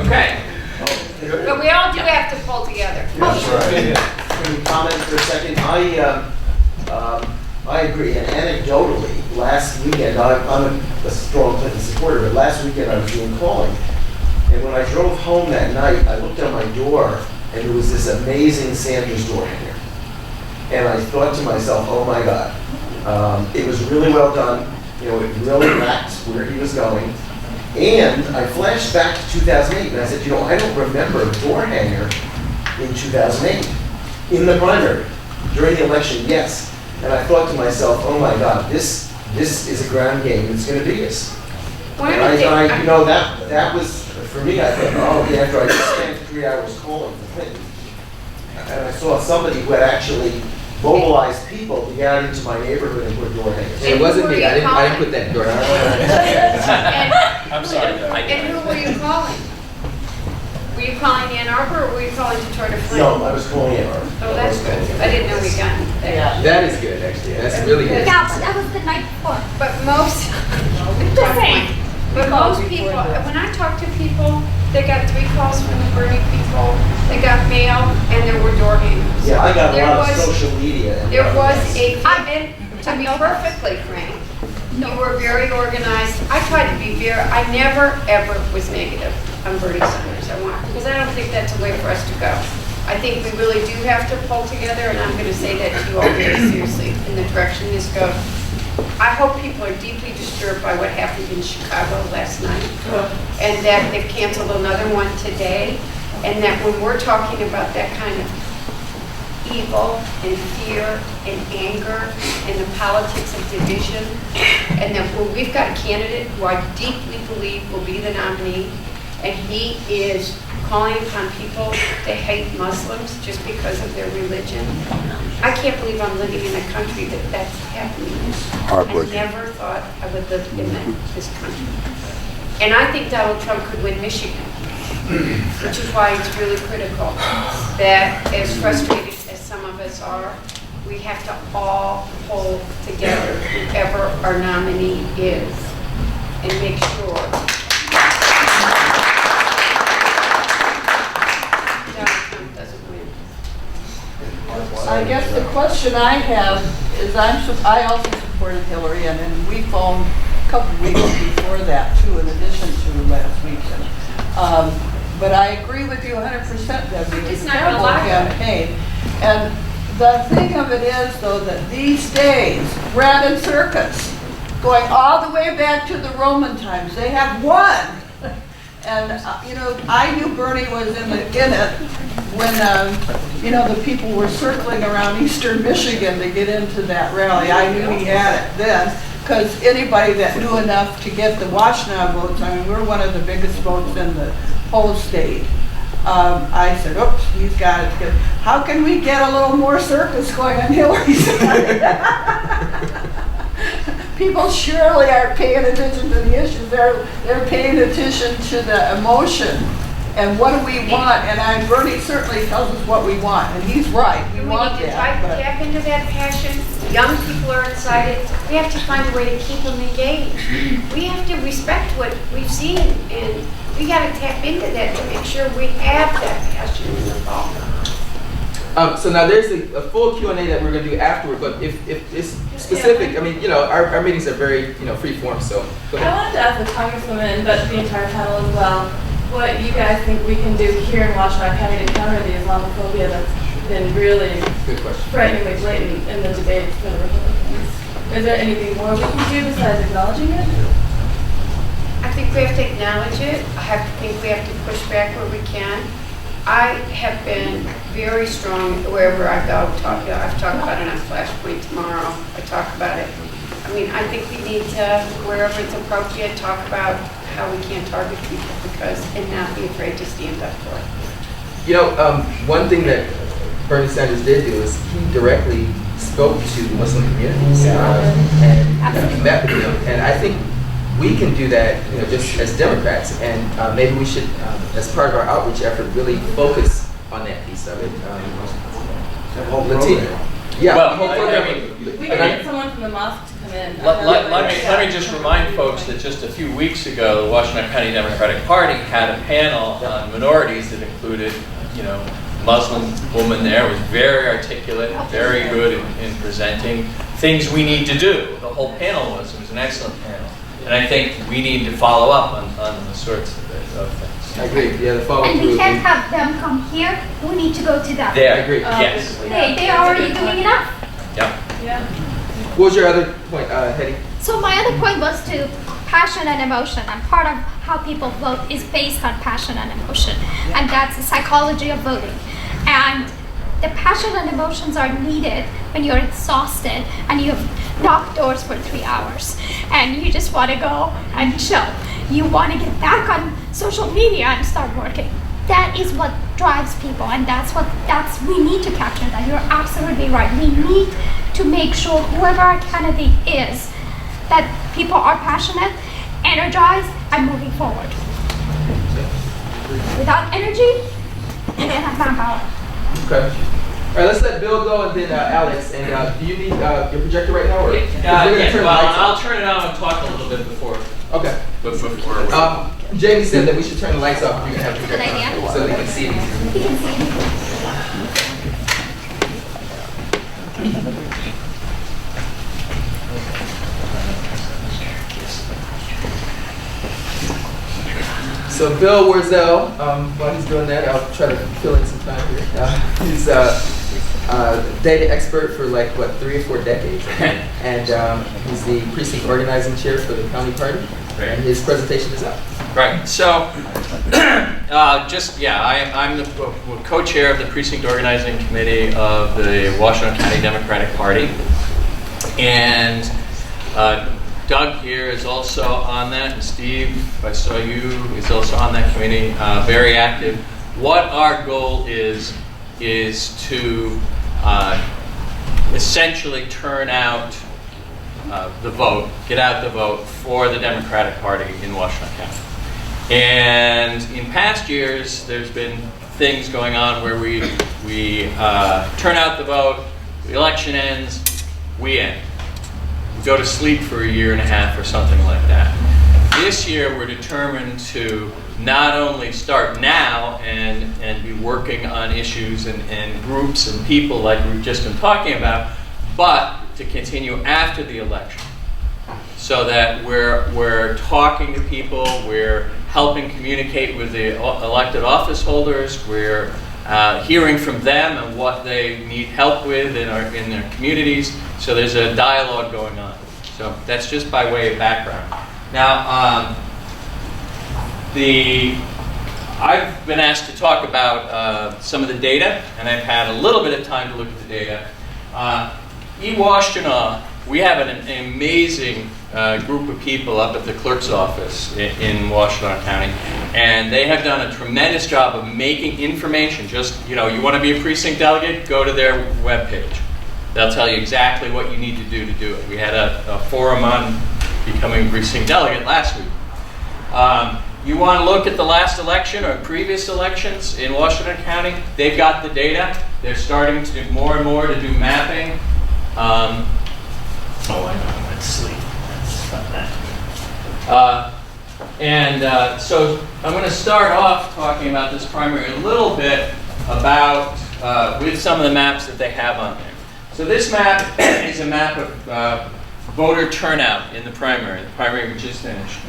Okay. But we all do have to pull together. Can you comment for a second? I agree, and anecdotally, last weekend, I'm a strong Clinton supporter, but last weekend I was doing calling, and when I drove home that night, I looked out my door, and there was this amazing Sanders door hanger. And I thought to myself, oh my God, it was really well done. You know, it really mapped where he was going. And I flashed back to 2008, and I said, you know, I don't remember a door hanger in 2008. In the primary, during the election, yes. And I thought to myself, oh my God, this this is a ground game that's going to beat us. One And of the things- I you know, that was, for me, I thought, oh, yeah, after I just spent 3 hours calling for Clinton, and I saw somebody who had actually mobilized people to get out into my neighborhood and put door hangers. It wasn't me, I didn't put that door. I'm sorry. And who were you calling? Were you calling Ann Arbor or were you calling Detroit or Flint? No, I was calling Ann Arbor. Oh, that's good. I didn't know we got that. That is good, actually, that's really good. Yeah, but that was the night before. But most, Just saying. but most people, when I talk to people, they got 3 calls from the Bernie people, they got mail, and there were door hangers. Yeah, I got a There lot of was- social media. And There was and to be perfectly frank, you were very organized. I tried to be I never, ever was negative on Bernie Sanders. Because I don't think that's a way for us to go. I think we really do have to pull together, and I'm going to say that to you all very seriously in the direction this goes. I hope people are deeply disturbed by what happened in Chicago last night, and that they've canceled another one today, and that when we're talking about that kind of evil and fear and anger and the politics of division, and that when we've got a candidate who I deeply believe will be the nominee, and he is calling upon people to hate Muslims just because of their religion. I can't believe I'm living in a country that that's happening. I never thought I would live in this country. And I think Donald Trump could win Michigan, which is why it's really critical that, as frustrated as some of us are, we have to all pull together, whoever our nominee is, and make sure I guess the question I have is I also supported Hillary, and we phoned a couple weeks before that too, in addition to last weekend. But I agree with you 100%, Debbie. It's a terrible campaign. And the thing of it is, though, that these days, Brandon Circus, going all the way back to the Roman times, they have won. And, you know, I knew Bernie was in it when, you know, the people were circling around eastern Michigan to get into that rally. I knew he had it then, because anybody that knew enough to get the Washtenaw votes, I mean, we're one of the biggest votes in the whole state. I said, oops, he's got it. How can we get a little more circus going on Hillary's side? People surely aren't paying attention to the issues. They're paying attention to the emotion and what do we want. And Bernie certainly tells us what we want, and he's right. We want need to that. tap into that passion. Young people are excited. We have to find a way to keep them engaged. We have to respect what we've seen, and we got to tap into that to make sure we have that passion in the fall. So now there's a full Q&A that we're going to do afterward, but if it's specific, I mean, you know, our meetings are very, you know, free form, so go ahead. I wanted to ask the Congresswoman, but the entire panel as well, what you guys think we can do here in Washtenaw County to counter the Islamophobia that's been really frighteningly blatant in the debates for the Republicans. Is there anything more we can do besides acknowledging it? I think we have to acknowledge it. I think we have to push back where we can. I have been very strong wherever I go. I've talked about it on Flashpoint tomorrow. I talk about it. I mean, I think we need to, wherever it's appropriate, talk about how we can't target people and not be afraid to stand up for it. You know, one thing that Bernie Sanders did do is he directly spoke to Muslim communities and met with them. And I think we can do that, you know, just as Democrats, and maybe we should, as part of our outreach effort, really focus on that piece of it. Latino. Yeah, well, whole program. We can get someone from the mosque to come in. Let me just remind folks that just a few weeks ago, the Washtenaw County Democratic Party had a panel on minorities that included, you know, Muslim woman there, was very articulate, very good in presenting things we need to do. The whole panel was an excellent panel. And I think we need to follow up on the sorts of things. I agree. Yeah, the follow through. And we can't have them come here. We need to go to them. There, I agree. Yes. They are already doing enough. Yep. Yeah. What was your other point, Hetty? So my other point was to passion and emotion, and part of how people vote is based on passion and emotion, and that's the psychology of voting. And the passion and emotions are needed when you're exhausted and you have locked doors for 3 hours, and you just want to go and chill. You want to get back on social media and start working. That is what drives people, and we need to capture that. You're absolutely right. We need to make sure whoever our candidate is, that people are passionate, energized, and moving forward. Without energy, you don't have manpower. Okay. All right, let's let Bill go and then Alex. And do you need your projector right now? Or? I'll turn it on and talk a little bit before. Okay. Jamie said that we should turn the lights off. You can have a projector so they can see it. So Bill Worzel, while he's doing that, I'll try to fill in some time here. He's a data expert for 3 or 4 decades, and he's the precinct organizing chair for the county party. And his presentation is up. Right. So, I'm the co-chair of the precinct organizing committee of the Washtenaw County Democratic Party, and Doug here is also on that, and Steve, if I saw you, is also on that committee, very active. What our goal is to essentially turn out the vote, get out the vote for the Democratic Party in Washtenaw County. And in past years, there's been things going on where we turn out the vote, the election ends, we end. We go to sleep for 1.5 years or something like that. This year, we're determined to not only start now and be working on issues and groups and people like we've just been talking about, but to continue after the election, so that we're talking to people, we're helping communicate with the elected office holders, we're hearing from them and what they need help with in their communities. So there's a dialogue going on. So that's just by way of background. Now, I've been asked to talk about some of the data, and I've had a little bit of time to look at the data. Washtenaw, we have an amazing group of people up at the clerk's office in Washtenaw County, and they have done a tremendous job of making information. Just, you want to be a precinct delegate, go to their webpage. They'll tell you exactly what you need to do it. We had a forum on becoming a precinct delegate last week. You want to look at the last election or previous elections in Washtenaw County, they've got the data. They're starting to do more and more to do mapping. I know, I went to sleep. So I'm going to start off talking about this primary a little bit about with some of the maps that they have on there. So this map is a map of voter turnout in the primary we just finished.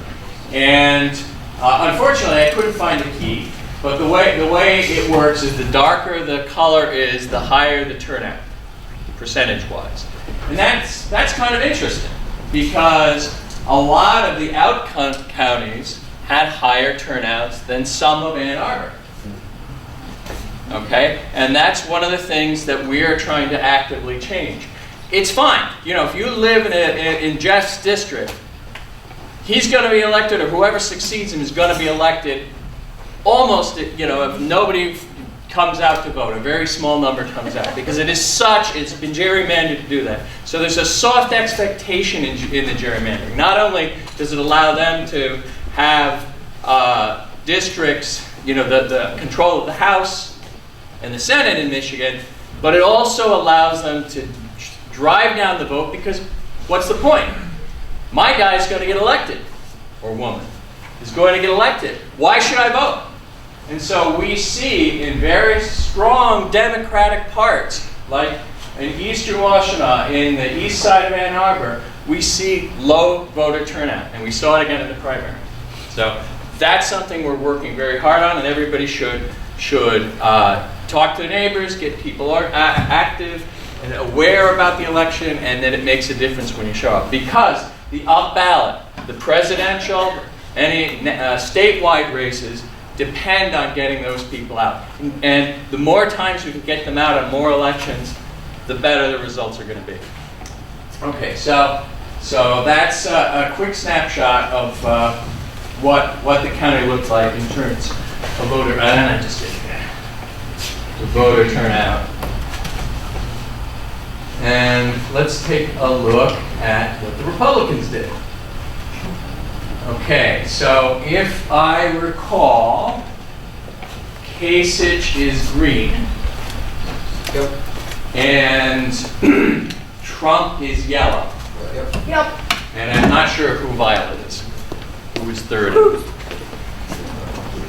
And unfortunately, I couldn't find the key. But the way it works is the darker the color is, the higher the turnout, percentage-wise. And that's kind of interesting, because a lot of the out counties had higher turnouts than some of Ann Arbor. Okay? And that's one of the things that we are trying to actively change. It's fine. If you live in Jeff's district, he's going to be elected, or whoever succeeds him is going to be elected almost, if nobody comes out to vote, a very small number comes out, because it's been gerrymandered to do that. So there's a soft expectation in the gerrymandering. Not only does it allow them to have districts, the control of the House and the Senate in Michigan, but it also allows them to drive down the vote, because what's the point? My guy's going to get elected, or woman is going to get elected. Why should I vote? And so we see in very strong Democratic parts, like in eastern Washtenaw, in the east side of Ann Arbor, we see low voter turnout, and we saw it again in the primary. So that's something we're working very hard on, and everybody should talk to the neighbors, get people active and aware about the election, and then it makes a difference when you show up. Because the up ballot, the presidential, any statewide races depend on getting those people out. And the more times we can get them out on more elections, the better the results are going to be. Okay, so that's a quick snapshot of what the county looks like in terms of voter. I just did the voter turnout. And let's take a look at what the Republicans did. Okay, so if I recall, Kasich is green. Yep. And Trump is yellow. Yep. And I'm not sure who Violet is. Who is third?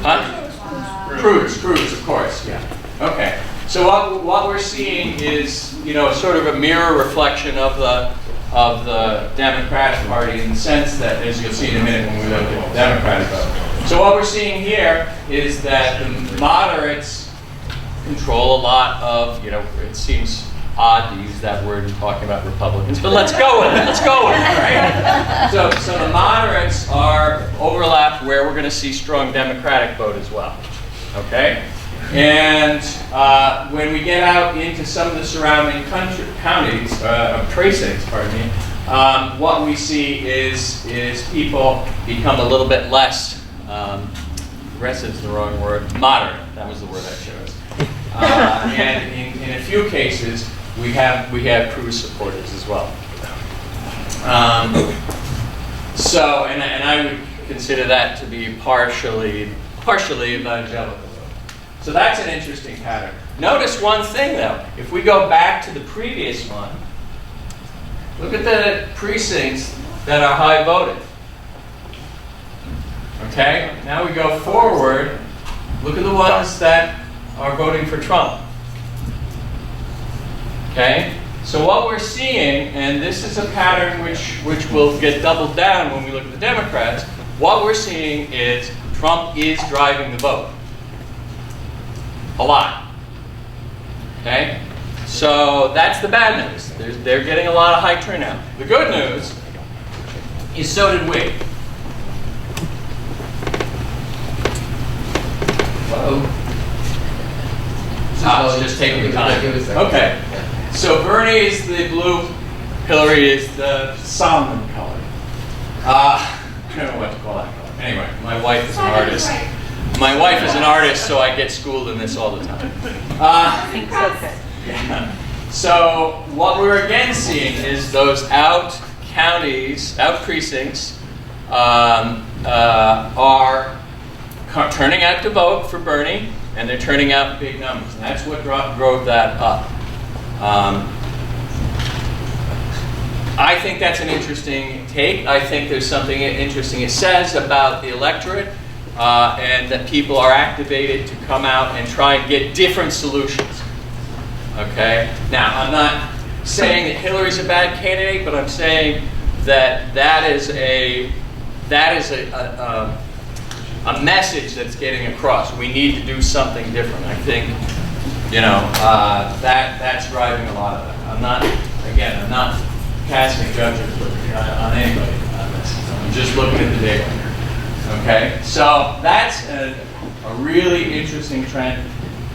Huh? Cruz, of course, yeah. Okay. So what we're seeing is, you know, sort of a mirror reflection of the Democratic Party in the sense that, as you'll see in a minute when we look at the Democratic vote. So what we're seeing here is that the moderates control a lot of, you know, it seems odd to use that word in talking about Republicans, but let's go with it. Let's go with it, right? So the moderates are overlapped where we're going to see strong Democratic vote as well. Okay? And when we get out into some of the surrounding counties, precincts, what we see is people become a little bit less, aggressive is the wrong word, moderate. That was the word I chose. And in a few cases, we have Cruz supporters as well. So, and I would consider that to be partially evangelical. So that's an interesting pattern. Notice one thing though. If we go back to the previous one, look at the precincts that are high voted. Okay? Now we go forward. Look at the ones that are voting for Trump. Okay? So what we're seeing, and this is a pattern which will get doubled down when we look at the Democrats, what we're seeing is Trump is driving the vote. A lot. Okay? So that's the bad news. They're getting a lot of high turnout. The good news is so did we. It's just taking time. Okay. So Bernie is the blue, Hillary is the salmon color. I don't know what to call that color. Anyway, my wife is an artist. My wife is an artist, so I get schooled in this all the time. Yeah. So what we're again seeing is those out precincts are turning out to vote for Bernie, and they're turning out big numbers. And that's what drove that up. I think that's an interesting take. I think there's something interesting it says about the electorate. And that people are activated to come out and try and get different solutions. Okay? Now, I'm not saying that Hillary's a bad candidate, but I'm saying that that is a message that's getting across. We need to do something different. I think, you know, that's driving a lot of it. I'm not casting judgment on anybody on this. I'm just looking at the data. Okay, so that's a really interesting trend,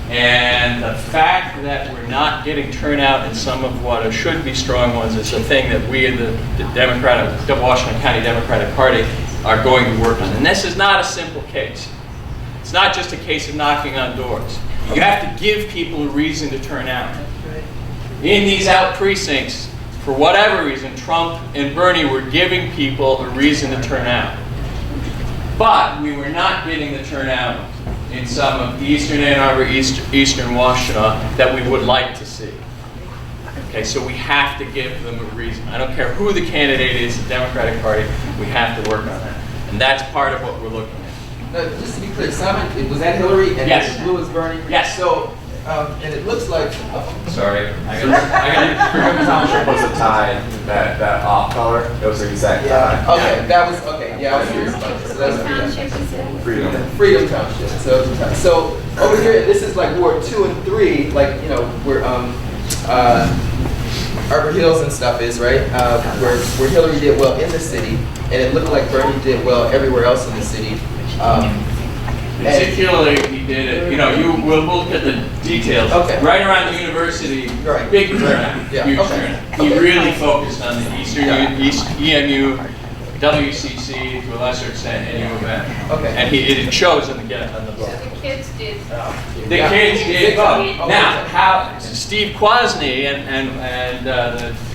and the fact that we're not getting turnout in some of what should be strong ones is a thing that we in the Washtenaw County Democratic Party are going to work on. And this is not a simple case. It's not just a case of knocking on doors. You have to give people a reason to turn out. In these out precincts, for whatever reason, Trump and Bernie were giving people a reason to turn out. But we were not getting the turnout in some of Eastern Ann Arbor, Eastern Washtenaw that we would like to see. Okay, so we have to give them a reason. I don't care who the candidate is, the Democratic Party, we have to work on that. And that's part of what we're looking at. Just to be clear, Simon, was that Hillary and yes. the blue is Bernie? Yes. So, and it looks like. Sorry, I Irwin Township was a tie, that off color. It was the exact tie. Okay, that was okay. Yeah, I was curious about this. So that's Freedom Township. So over here, this is like Ward 2 and 3, like where Arbor Hills and stuff is, right? Where Hillary did well in the city, and it looked like Bernie did well everywhere else in the city. Particularly, he did it, you know, we'll look at the details. Okay. Right around the university, Right. big turnout, Yeah, huge okay. turnout. He really focused on the East EMU, WCC, to a lesser extent, and U of M. Okay. And it shows on the book. The kids did. The kids did vote. Now, how Steve Kwasny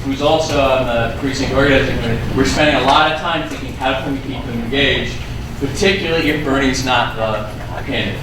who's also on the precinct organizing committee, we're spending a lot of time thinking how can we keep them engaged, particularly if Bernie's not the candidate.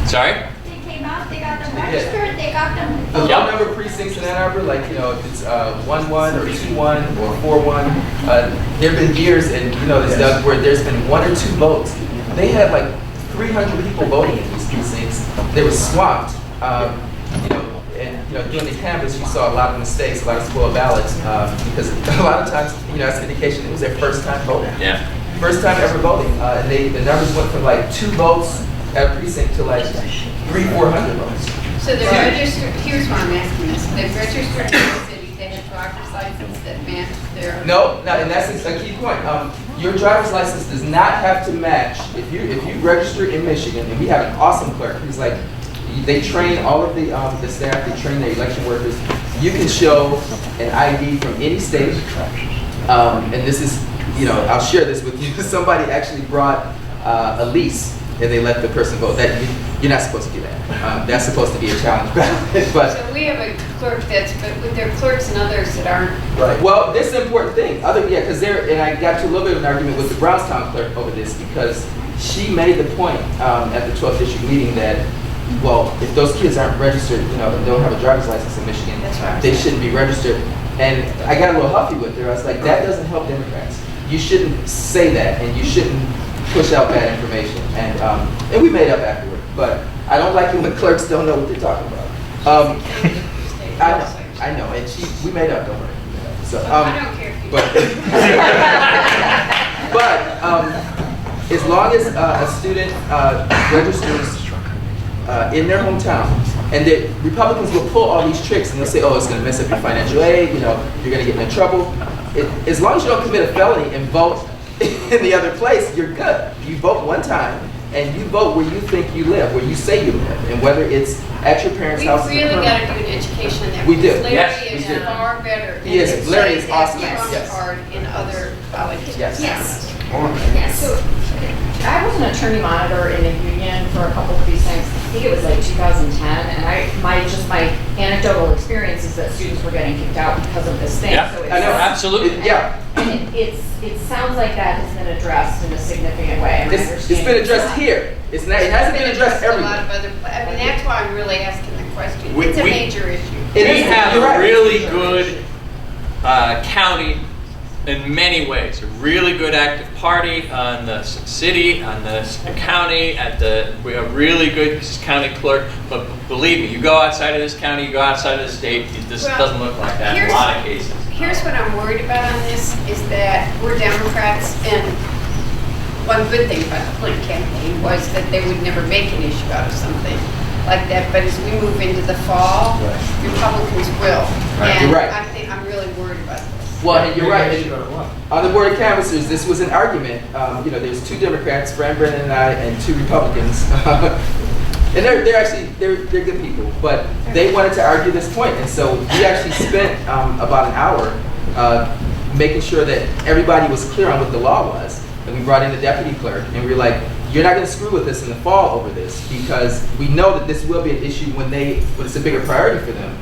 Sorry? They came out, they got them registered, they got them. The low number precincts in Ann Arbor, like, you know, if it's 1-1 or 2-1 or 4-1, there have been years, and you know this, Doug, where there's been 1 or 2 votes. They had like 300 people voting in these precincts. They were swamped, you know, and you know, during the canvass, you saw a lot of mistakes, a lot of spoiled ballots, because a lot of times, you know, that's an indication it was their first time voting. Yeah. First time ever voting, and the numbers went from like 2 votes at a precinct to like 300-400 votes. So they're registered, here's why I'm asking this, they're registered in the city, they have driver's license that match their. No, and that's a key point. Your driver's license does not have to match. If you register in Michigan, and we have an awesome clerk who's like, they train all of the staff, they train their election workers. You can show an ID from any state, and this is, you know, I'll share this with you. Somebody actually brought a lease, and they let the person vote. That you're not supposed to do that. That's supposed to be a challenge ballot. But So we have a clerk but with their clerks and others that aren't. right. Well, this is an important thing. Because and I got to a little bit of an argument with the Brownstown clerk over this because she made the point at the 12th district meeting that, well, if those kids aren't registered, you know, and don't have a driver's license in Michigan, they shouldn't be registered. And I got a little huffy with her. I was like, that doesn't help Democrats. You shouldn't say that, and you shouldn't push out bad information. And we made up afterward. But I don't like it when clerks don't know what they're talking about. I know, and we made up, don't worry. So, I don't care if you. But as long as a student registers in their hometown, and the Republicans will pull all these tricks and they'll say, oh, it's going to mess up your financial aid, you know, you're going to get in trouble. As long as you don't commit a felony and vote in the other place, you're good. You vote one time, and you vote where you think you live, where you say you live, and whether it's at your parents' house. We really got to do an education there. We do. Larry Yes, is we do. far better. He is. Larry is awesome. Yes. Card in other colleges. Yes. Yes. Yes. So, I was an attorney monitor in a union for a couple precincts. I think it was like 2010, and my anecdotal experience is that students were getting kicked out because of this thing. Yeah, so I know, absolutely. Yeah. And it sounds like that has been addressed in a significant way. It's been addressed here. It's not. It hasn't been addressed A everywhere. lot of other. I mean, that's why I'm really asking the question. We- It's a we- major issue. We have a really good county in many ways. A really good active party on the city, on the county, we have a really good county clerk. But believe me, you go outside of this county, you go outside of the state, this doesn't look like that in a lot of cases. Here's what I'm worried about on this is that we're Democrats, and one good thing about the Clinton campaign was that they would never make an issue out of something like that. But as we move into the fall, Republicans will. Right. And You're right. I think I'm really worried about this. Well, and you're right. On the board of canvassers, this was an argument. You know, there's 2 Democrats, Fran Brennan and I, and 2 Republicans. And they're good people, but they wanted to argue this point, and so we actually spent about an hour making sure that everybody was clear on what the law was. And we brought in the deputy clerk, and we were like, you're not going to screw with us in the fall over this, because we know that this will be an issue when it's a bigger priority for them.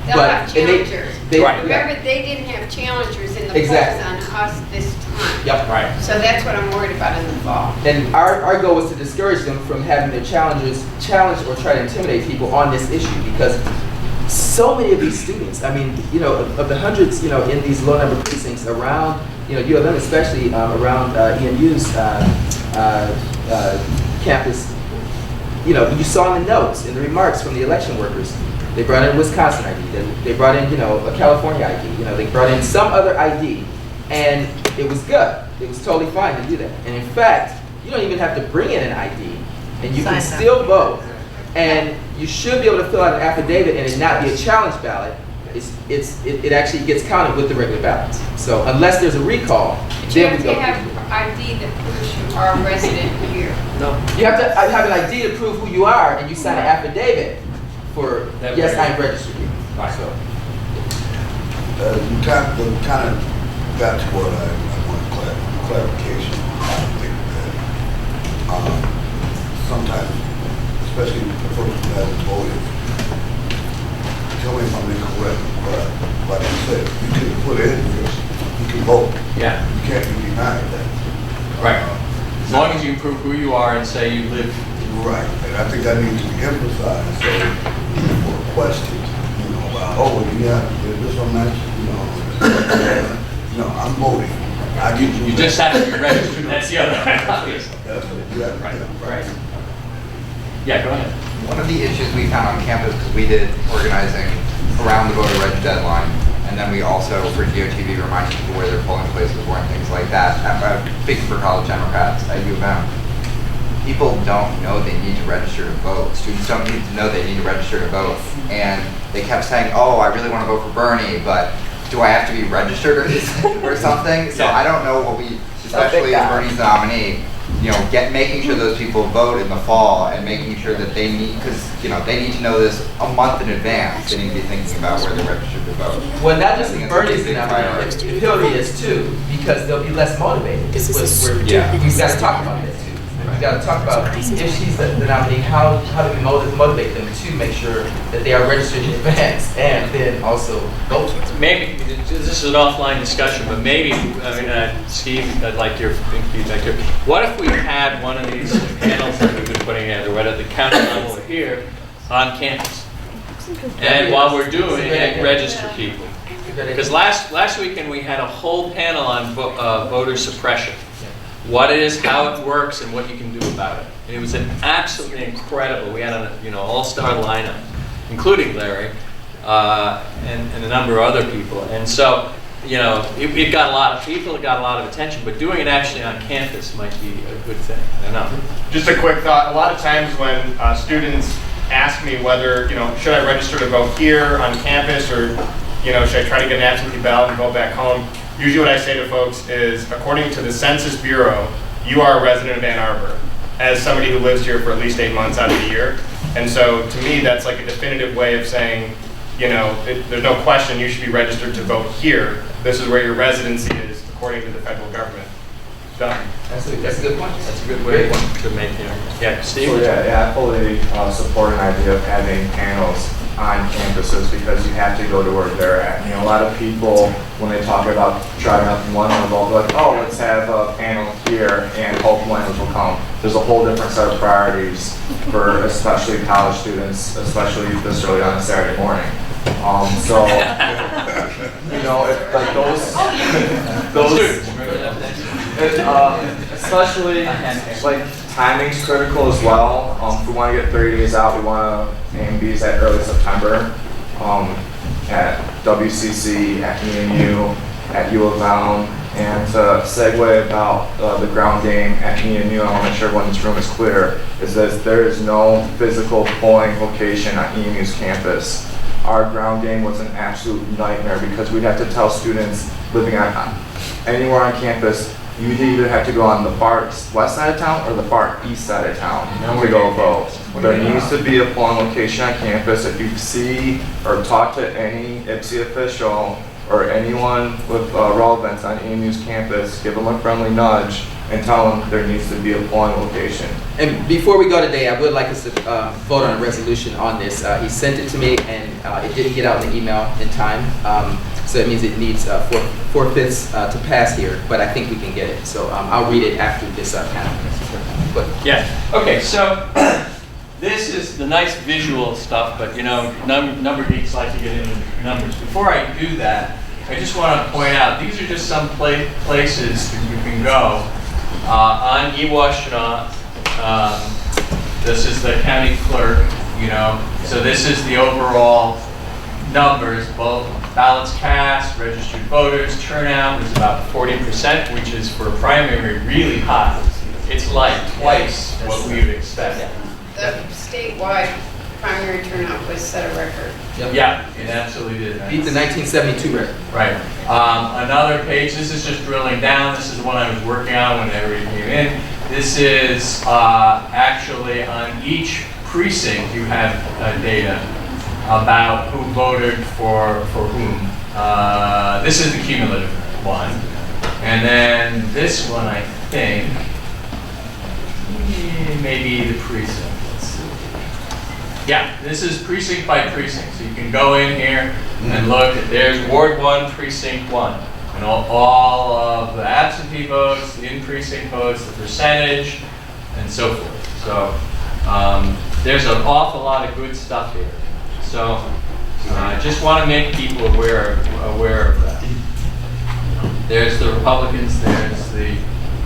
They'll have challengers. Right. Remember, they didn't have challengers in the Exactly. polls on us this time. Yep. Right. So that's what I'm worried about in the fall. And our goal was to discourage them from having their challengers challenge or try to intimidate people on this issue, because so many of these students, I mean, you know, of the hundreds, you know, in these low number precincts around, you know, U of M especially, around EMU's campus, you know, you saw in the notes, in the remarks from the election workers, they brought in a Wisconsin ID, they brought in, you know, a California ID, you know, they brought in some other ID, and it was good. It was totally fine to do that. And in fact, you don't even have to bring in an ID, and you can still vote. And you should be able to fill out an affidavit and it not be a challenge ballot. It actually gets counted with the regular ballots. So unless there's a recall, But you then have we to go. have ID that proves you are a resident here. No. You have to have an ID to prove who you are, and you sign an affidavit for, yes, I'm registered here. Right. So, You kind of got to what I want clarification. I think that sometimes, especially the folks who haven't voted, tell me if I'm incorrect, but like I said, you can put in, you can vote. Yeah. You can't be denied that. Right. As long as you prove who you are and say you live. Right, and I think that needs to be emphasized. So, for a question, about, oh, yeah, this one match, I'm voting. I get You just have to be registered. That's the other. Obviously. That's what you have to do. Right. Yeah, go ahead. One of the issues we found on campus, because we did organizing around the voter reg deadline, and then we also, for GOTV, reminded people where their polling places were and things like that. Speaking for college Democrats at U of M, people don't know they need to register to vote. Students don't need to know they need to register to vote. And they kept saying, oh, I really want to vote for Bernie, but do I have to be registered or something? So I don't know what we, especially as Bernie's nominee, making sure those people vote in the fall and making sure that they need, because they need to know this a month in advance. They need to be thinking about where they're registered to vote. well, not just if Bernie's the nominee, Hillary is too, because they'll be less motivated. We've got to talk about this too. We've got to talk about if she's the nominee, how do we motivate them to make sure that they are registered in advance and then also vote? Maybe, this is an offline discussion, but maybe, Steve, I'd like your feedback here. What if we had one of these panels that we've been putting together, right at the county level here, on campus? And while we're doing it, register people. Because last weekend we had a whole panel on voter suppression. What it is, how it works, and what you can do about it. And it was an absolutely incredible. We had an all-star lineup, including Larry and a number of other people. And so, it got a lot of people, it got a lot of attention, but doing it actually on campus might be a good thing. I don't know. Just a quick thought. A lot of times when students ask me whether, should I register to vote here on campus or, should I try to get an absentee ballot and go back home? Usually what I say to folks is, according to the Census Bureau, you are a resident of Ann Arbor, as somebody who lives here for at least 8 months out of the year. And so to me, that's like a definitive way of saying, there's no question you should be registered to vote here. This is where your residency is, according to the federal government. Done. That's a good point. That's a good way to make it. Yeah, Steve? So I fully support an idea of having panels on campuses because you have to go to where they're at. A lot of people, when they talk about driving up from London, they'll be like, oh, let's have a panel here and hope language will come. There's a whole different set of priorities for especially college students, especially this early on a Saturday morning. Like especially like timing's critical as well. If we want to get 30 days out, we want to aim these at early September at WCC, at EMU, at U of M. And to segue about the ground game at EMU, I want to make sure everyone in this room is clear, is that there is no physical polling location on EMU's campus. Our ground game was an absolute nightmare because we'd have to tell students living anywhere on campus, you either have to go on the far west side of town or the far east side of town to go vote. There needs to be a polling location on campus. If you see or talk to any IPSI official or anyone with relevance on EMU's campus, give them a friendly nudge and tell them there needs to be a polling location. And before we go today, I would like us to vote on a resolution on this. He sent it to me and it didn't get out in the email in time. So it means it needs 4/5 to pass here, but I think we can get it. So I'll read it after this panel. But yeah. Okay. So this is the nice visual stuff, but number geeks like to get into numbers. Before I do that, I just want to point out these are just some places that you can go on eWashtenaw. This is the county clerk. So this is the overall numbers, both ballots cast, registered voters, turnout was about 40%, which is for a primary really high. It's like twice what we would expect. The statewide primary turnout was set a record. Yep. Yeah, it absolutely did. Beat the 1972 record. Right. Another page, this is just drilling down. This is the one I was working on when everybody came in. This is actually on each precinct you have data about who voted for whom. This is the cumulative one. And then this one, I think, maybe the precinct. Let's see. Yeah, this is precinct by precinct. So you can go in here and look. There's Ward 1, Precinct 1. And all of the absentee votes, the in-precinct votes, the percentage, and so forth. So there's an awful lot of good stuff here. So I just want to make people aware of that. There's the Republicans, there's the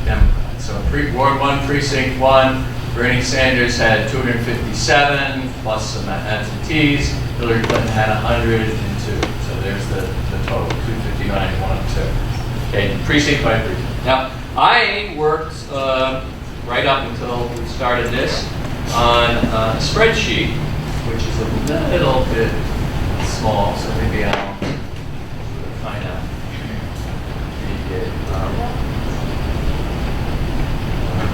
Democrats. So Ward 1, Precinct 1, Bernie Sanders had 257 plus some absentees. Hillary Clinton had 102. So there's the total, 259 and 102. Okay, precinct by precinct. Now, I worked right up until we started this on a spreadsheet, which is a little bit small, so maybe I'll find out.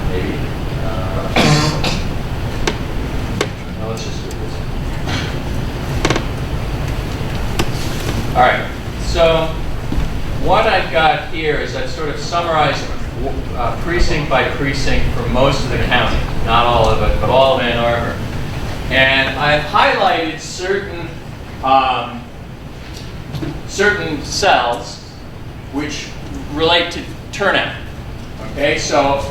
Maybe. No, let's just do this. All right. So what I've got here is I've sort of summarized precinct by precinct for most of the county, not all of it, but all of Ann Arbor. And I've highlighted certain cells which relate to turnout. Okay, so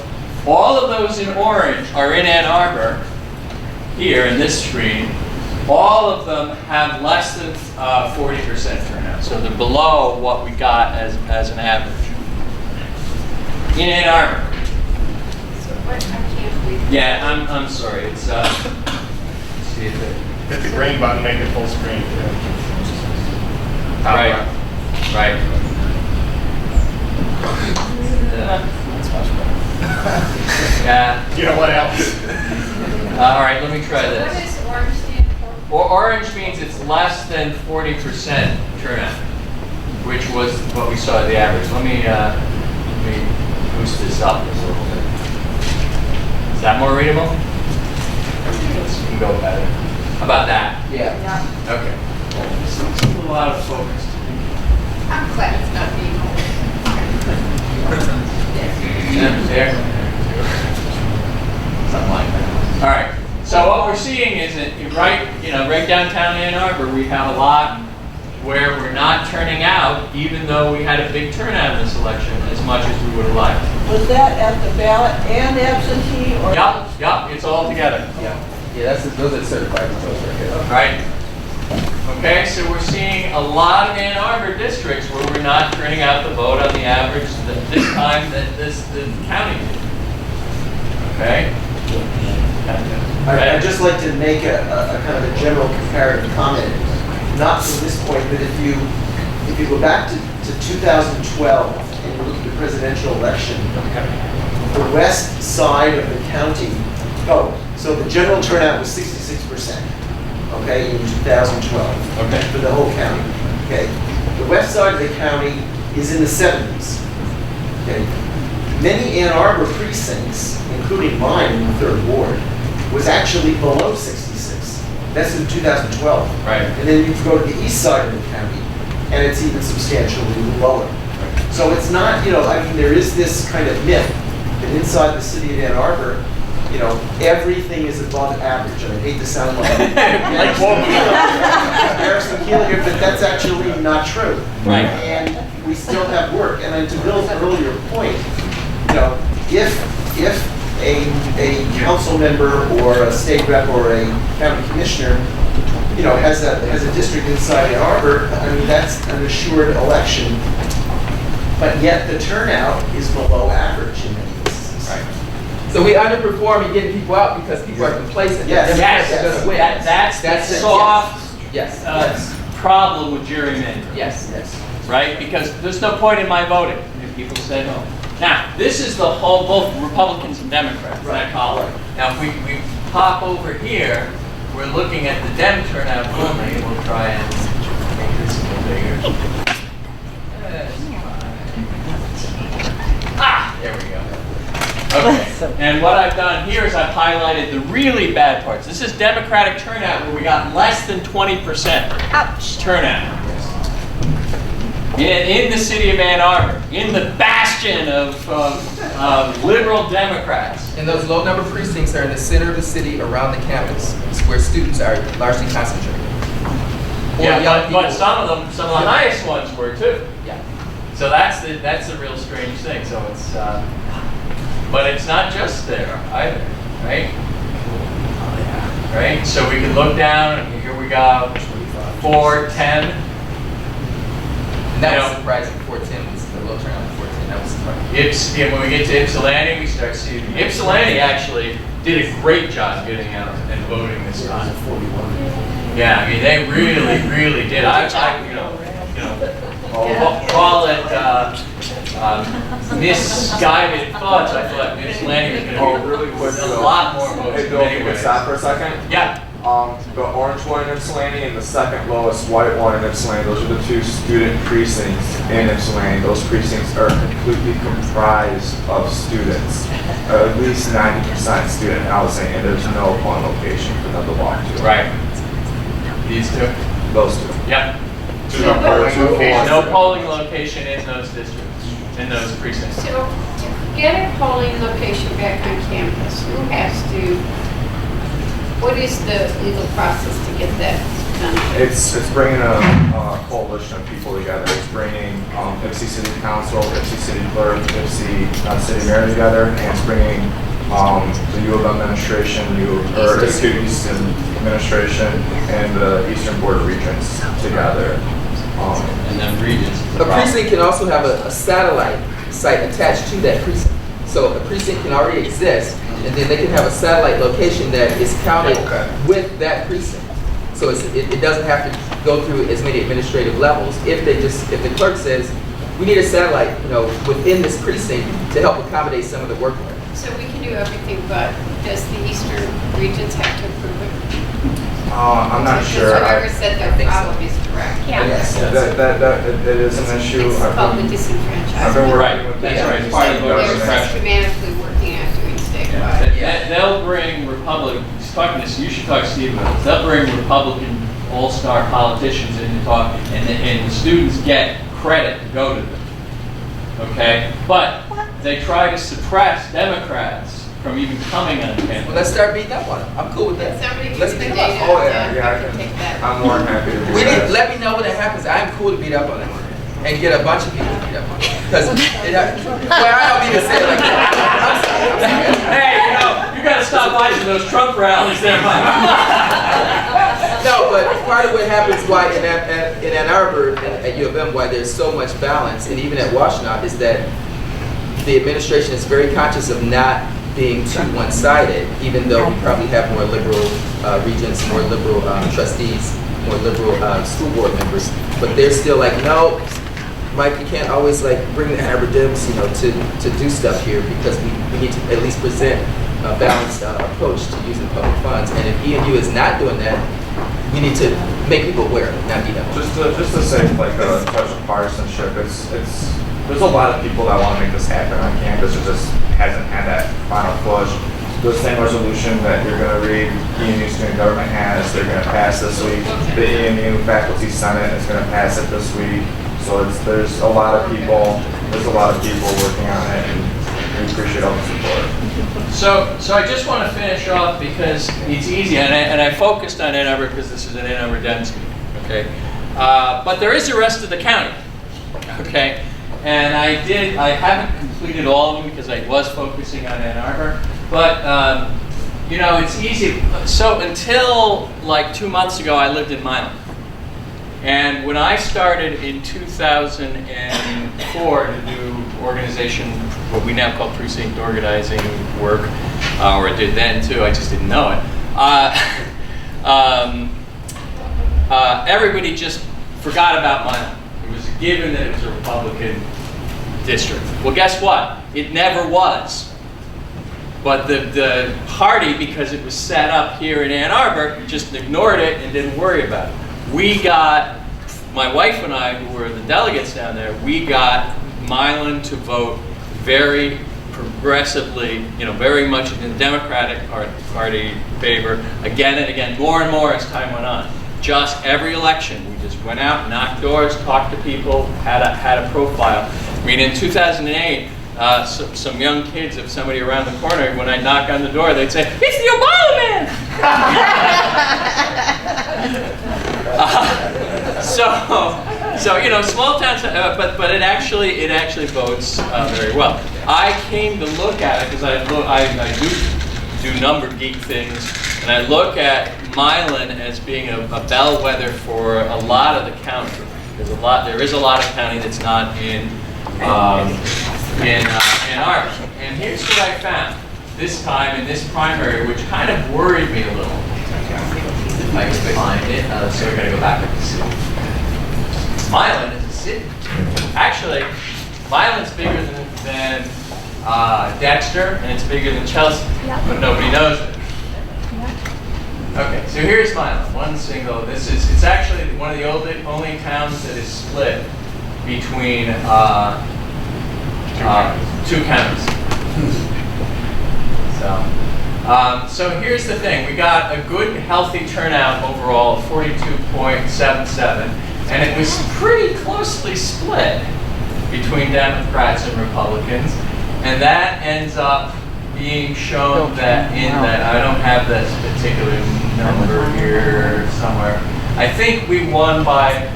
all of those in orange are in Ann Arbor, here in this screen. All of them have less than 40% turnout, so they're below what we got as an average. In Ann Arbor. So what, I can't read. Yeah, I'm sorry, it's, let's see if it... Hit the green button, make it full screen. Right, right. That's much better. Yeah. You know what else? All right, let me try So this. what does orange stand for? Orange means it's less than 40% turnout, which was what we saw at the average. Let me boost this up a little bit. Is that more readable? Let's go better. How about that? Yeah. Okay. It's a little out of focus. I'm glad it's not being old. There. Something like that. All right. So what we're seeing is that right downtown Ann Arbor, we have a lot where we're not turning out, even though we had a big turnout in this election, as much as we would have liked. Was that at the ballot and absentee, or? Yup, it's all together. Yeah, those are certified votes right here. Right. Okay, so we're seeing a lot of Ann Arbor districts where we're not turning out the vote on the average this time that the county did. Okay? I'd just like to make a kind of a general comparative comment, not from this point, but if you go back to 2012 and you look at the presidential election, the west side of the county, so the general turnout was 66%, okay, in 2012, okay, for the whole county, okay. The west side of the county is in the 70s, okay. Many Ann Arbor precincts, including mine in the 3rd Ward, was actually below 66. That's in 2012. Right. And then you go to the east side of the county, and it's even substantially lower. Right. So it's not, I mean, there is this kind of myth that inside the city of Ann Arbor, everything is above average. And I hate to sound like Harrison Keeler here, but that's actually not true. Right. And we still have work. And then to Bill's earlier point, if a council member or a state rep or a county commissioner, has a district inside Ann Arbor, I mean, that's an assured election. But yet the turnout is below average in many instances. Right. So we underperform in getting people out because people are complacent. Yes. That's the soft problem with gerrymandering. Yes. Right? Because there's no point in my voting if people say no. Now, this is the whole, both Republicans and Democrats, that column. Now, if we pop over here, we're looking at the Dem turnout only, and we'll try and make this a little bigger. There we go. Okay. And what I've done here is I've highlighted the really bad parts. This is Democratic turnout where we got less than 20% turnout. In the city of Ann Arbor, in the bastion of liberal Democrats. And those low number precincts are in the center of the city around the campus, where students are largely concentrated. Yeah, but some of the highest ones were too. Yeah. So that's the real strange thing. So it's, but it's not just there either, right? Right. So we can look down, and here we go, 410. And that was surprising. 410 was the low turnout. 410. That was surprising. When we get to Ypsilanti, we start seeing Ypsilanti actually did a great job getting out and voting this time. Yeah, I mean they really did. I call it misguided thoughts. I thought Ypsilanti was going to be really quick. a lot more votes. Hey Bill, if you could stop for a second. Yeah. The orange one in Ypsilanti and the second lowest white one in Ypsilanti, those are the two student precincts in Ypsilanti. Those precincts are completely comprised of students, at least 90% student housing, and there's no polling location for them to walk to. Right. These two? Those two. Yep. No polling location in those districts, in those precincts. So to get a polling location back on campus, who has to, what is the legal process to get that done? It's bringing a coalition of people together. It's bringing Ypsi City Council, Ypsi City Clerk, Ypsi City Mayor together, and it's bringing the U of M administration, Eastern administration, and the Eastern Board Regents together. And then regions. A precinct can also have a satellite site attached to that precinct. So a precinct can already exist, and then they can have a satellite location that is counted with that precinct. So it doesn't have to go through as many administrative levels. If the clerk says, we need a satellite, within this precinct to help accommodate some of the workload. So we can do everything, but does the Eastern Regions have to approve it? I'm not sure. Whoever said that problem is correct. Yeah. Yes. That is an issue. It's called the disenfranchisement. I've been working with That's right. It's part of the voter They're suppression. systematically working at doing statewide. They'll bring Republican. Talking this, you should talk to Steve about this. They'll bring Republican all-star politicians in to talk, and the students get credit to go to them. Okay, but they try to suppress Democrats from even coming on campus. Well, let's start beating up on them. I'm cool with that. Let's beat them up. Oh yeah, I'm more than happy to do that. Let me know when it happens. I'm cool to beat up on them and get a bunch of people to beat up on them. Because I don't mean to say it like that. Hey, you got to stop watching those Trump rallies there, Mike. No, but part of what happens why in Ann Arbor and at U of M, why there's so much balance, and even at Washtenaw, is that the administration is very conscious of not being too one-sided, even though we probably have more liberal regents, more liberal trustees, more liberal school board members. But they're still like, no, Mike, you can't always bring the Arbor Dems, to do stuff here, because we need to at least present a balanced approach to using public funds. And if ENU is not doing that, we need to make people aware of it, not be that. Just to say, a touch of partisanship. There's a lot of people that want to make this happen on campus. It just hasn't had that final push. The same resolution that you're going to read, ENU student government has, they're going to pass this week. The ENU faculty senate is going to pass it this week. So there's a lot of people working on it, and we appreciate all the support. So I just want to finish off because it's easy, and I focused on Ann Arbor because this is an Ann Arbor Dems meeting, okay? But there is the rest of the county, okay? And I haven't completed all of them because I was focusing on Ann Arbor, but it's easy. So until 2 months ago, I lived in Milan. And when I started in 2004 to do organization, what we now call precinct organizing work, or I did then too, I just didn't know it. Everybody just forgot about Milan. It was a given that it was a Republican district. Well, guess what? It never was. But the party, because it was set up here in Ann Arbor, just ignored it and didn't worry about it. My wife and I, who were the delegates down there, we got Milan to vote very progressively, very much in the Democratic Party favor, again and again, more and more as time went on. Just every election, we just went out, knocked doors, talked to people, had a profile. I mean, in 2008, some young kids, if somebody around the corner, when I knock on the door, they'd say, "It's the Obama man!" So small towns, but it actually votes very well. I came to look at it because I do number geek things, and I look at Milan as being a bellwether for a lot of the county. There is a lot of county that's not in Arbor. And here's what I found this time in this primary, which kind of worried me a little. If I can find it, so we're going to go back up to see. Milan is a city. Actually, Milan's bigger than Dexter, and it's bigger than Chelsea, but nobody knows it. Okay, so here's Milan, one single. It's actually one of the only towns that is split between two counties. So here's the thing. We got a good, healthy turnout overall of 42.77, and it was pretty closely split between Democrats and Republicans, and that ends up being shown that I don't have this particular number here somewhere. I think we won by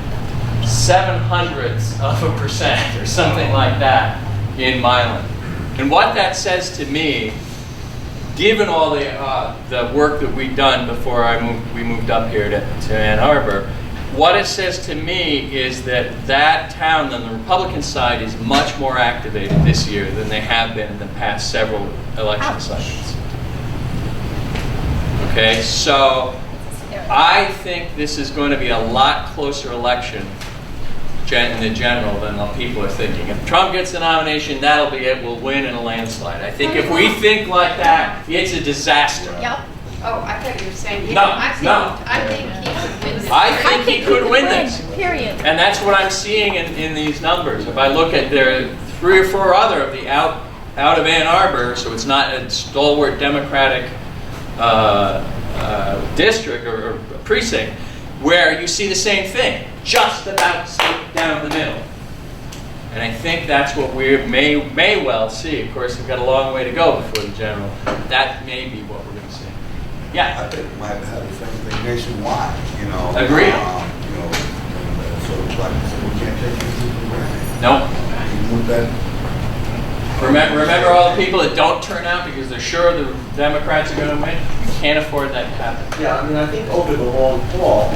0.07% or something like that in Milan. And what that says to me, given all the work that we've done before we moved up here to Ann Arbor, what it says to me is that town on the Republican side is much more activated this year than they have been in the past several election cycles. Okay, so I think this is going to be a lot closer election in the general than the people are thinking. If Trump gets the nomination, that'll be it. We'll win in a landslide. I think if we think like that, it's a disaster. Yep. Oh, I thought you were saying, No. I think he could win this. I think he could win this. Period. And that's what I'm seeing in these numbers. If I look at there are 3 or 4 other of the out of Ann Arbor, so it's not a stalwart Democratic district or precinct, where you see the same thing, just about split down the middle. And I think that's what we may well see. Of course, we've got a long way to go before the general. That may be what we're going to see. Yeah. I think we might have the same thing nationwide, Agreed. So like I said, we can't take anything for granted. No. Even with that. Remember all the people that don't turn out because they're sure the Democrats are going to win? You can't afford that to happen. Yeah, I mean, I think over the long haul,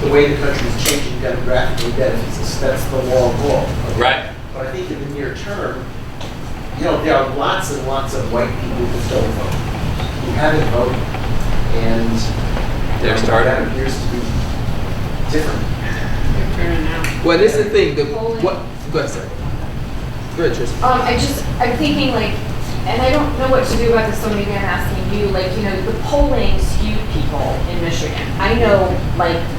the way the country is changing demographically benefits us. That's the long haul. Right. But I think in the near term, there are lots and lots of white people who don't vote, who haven't voted, and they're starting. That appears to be different. They're turning out. Well, this is the thing. Go ahead, sir. Go ahead, Tristan. I'm thinking and I don't know what to do about this, so maybe I'm asking you, the polling skewed people in Michigan. I know,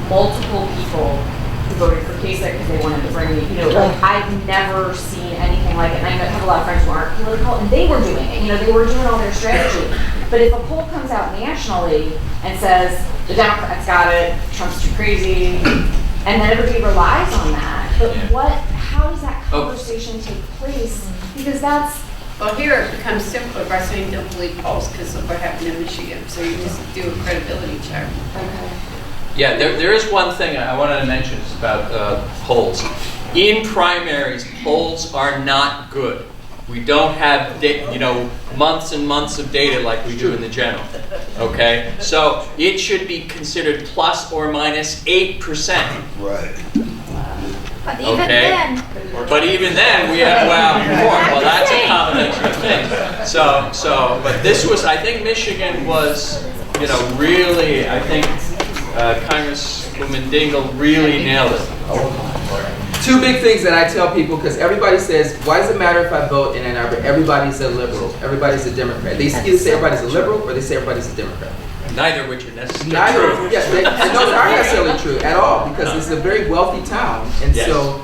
multiple people who voted for Kasich because they wanted to bring me, I've never seen anything like it. And I have a lot of friends who aren't political, and they were doing it. They were doing all their strategy. But if a poll comes out nationally and says, the Democrats got it, Trump's too crazy, and then everybody relies on that, but how does that conversation take place? Because that's... Well, here it becomes simpler by saying don't believe polls because of what happened in Michigan. So you just do a credibility check. Okay. Yeah, there is one thing I wanted to mention about polls. In primaries, polls are not good. We don't have months and months of data like we do in the general. Okay, so it should be considered plus or minus 8%. Right. But even then. But even then, we have well, that's a combination of things. So, but this was, I think, Michigan was, really, I think Congresswoman Dingell really nailed it. 2 big things that I tell people, because everybody says, why does it matter if I vote in Ann Arbor? Everybody's a liberal. Everybody's a Democrat. They either say everybody's a liberal or they say everybody's a Democrat. Neither of which are necessarily Neither, true. yes, and those aren't necessarily true at all, because it's a very wealthy town, and Yes. so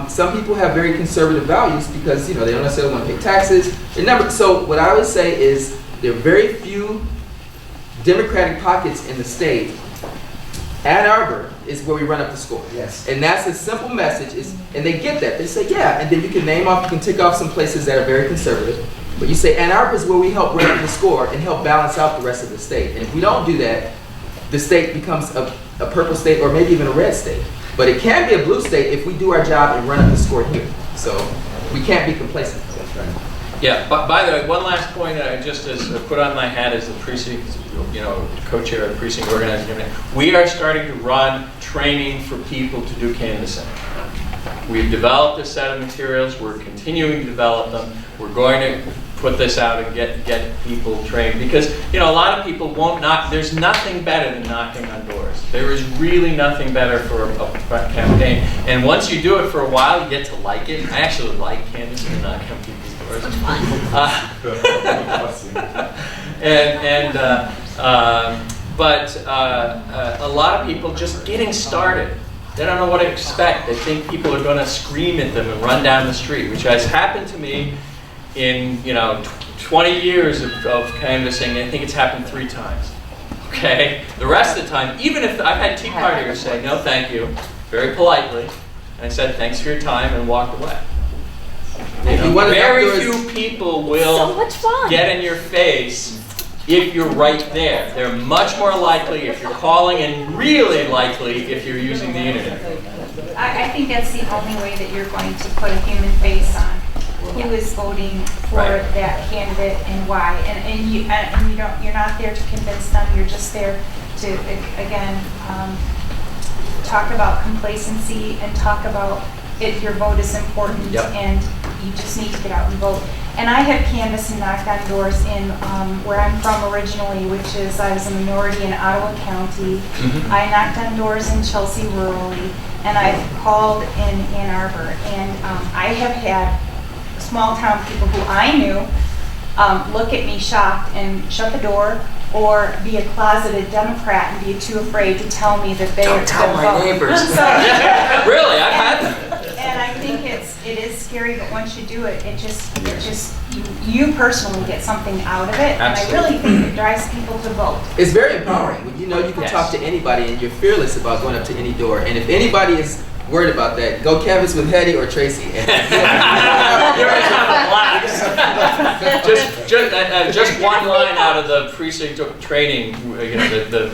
some people have very conservative values because they don't necessarily want to pay taxes. So what I would say is there are very few Democratic pockets in the state. Ann Arbor is where we run up the score. Yes. And that's a simple message, and they get that. They say, yeah, and then you can tick off some places that are very conservative, but you say Ann Arbor is where we help run up the score and help balance out the rest of the state. And if we don't do that, the state becomes a purple state or maybe even a red state. But it can be a blue state if we do our job and run up the score here. So we can't be complacent. That's right. Yeah, but by the way, one last point that I just put on my hat as the precinct, co-chair of the precinct organizing committee. We are starting to run training for people to do canvassing. We've developed a set of materials. We're continuing to develop them. We're going to put this out and get people trained because a lot of people won't knock. There's nothing better than knocking on doors. There is really nothing better for a campaign. And once you do it for a while, you get to like it. I actually like canvassing and knocking on people's doors. It's fun. But a lot of people just getting started. They don't know what to expect. They think people are going to scream at them and run down the street, which has happened to me in 20 years of canvassing. I think it's happened 3 times. Okay, the rest of the time, even if I've had Tea Partiers say no, thank you, very politely, and I said thanks for your time and walked away. Very few people will get in your face if you're right there. They're much more likely if you're calling, and really likely if you're using the internet. I think that's the only way that you're going to put a human face on who is voting for that candidate and why. And you're not there to convince them. You're just there to again talk about complacency and talk about if your vote is important and you just need to get out and vote. And I have canvassed and knocked on doors in where I'm from originally, which is I was a minority in Ottawa County. I knocked on doors in Chelsea rurally, and I've called in Ann Arbor. And I have had small town people who I knew look at me shocked and shut the door, or be a closeted Democrat and be too afraid to tell me that they Don't tell my neighbors. Really, I've had them. And I think it is scary, but once you do it, you personally get something out of it. Absolutely. And I really think it drives people to vote. It's very empowering when you can talk to anybody and you're fearless about going up to any door. And if anybody is worried about that, go canvass with Hetty or Tracy. Just one line out of the precinct training, the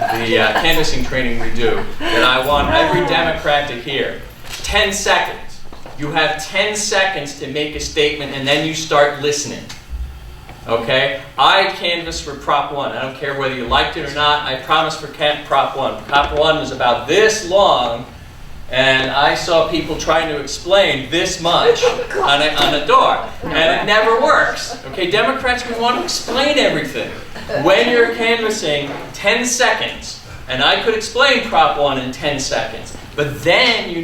canvassing training we do, that I want every Democrat to hear. 10 seconds. You have 10 seconds to make a statement, and then you start listening. Okay? I canvassed for Prop 1. I don't care whether you liked it or not. I promised for Prop 1. Prop 1 was about this long, and I saw people trying to explain this much on a door, and it never works. Okay? Democrats, we want to explain everything. When you're canvassing, 10 seconds. And I could explain Prop 1 in 10 seconds. But then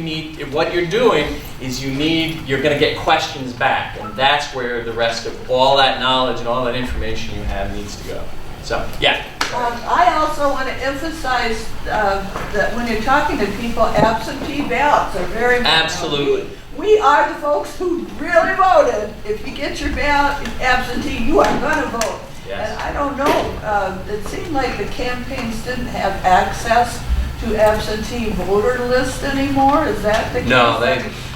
what you're doing is you're going to get questions back. And that's where the rest of all that knowledge and all that information you have needs to go. So, yeah. I also want to emphasize that when you're talking to people, absentee ballots are very important. Absolutely. We are the folks who really voted. If you get your ballot absentee, you are going to vote. Yes. And I don't know, it seemed like the campaigns didn't have access to absentee voter list anymore. Is that the case? No,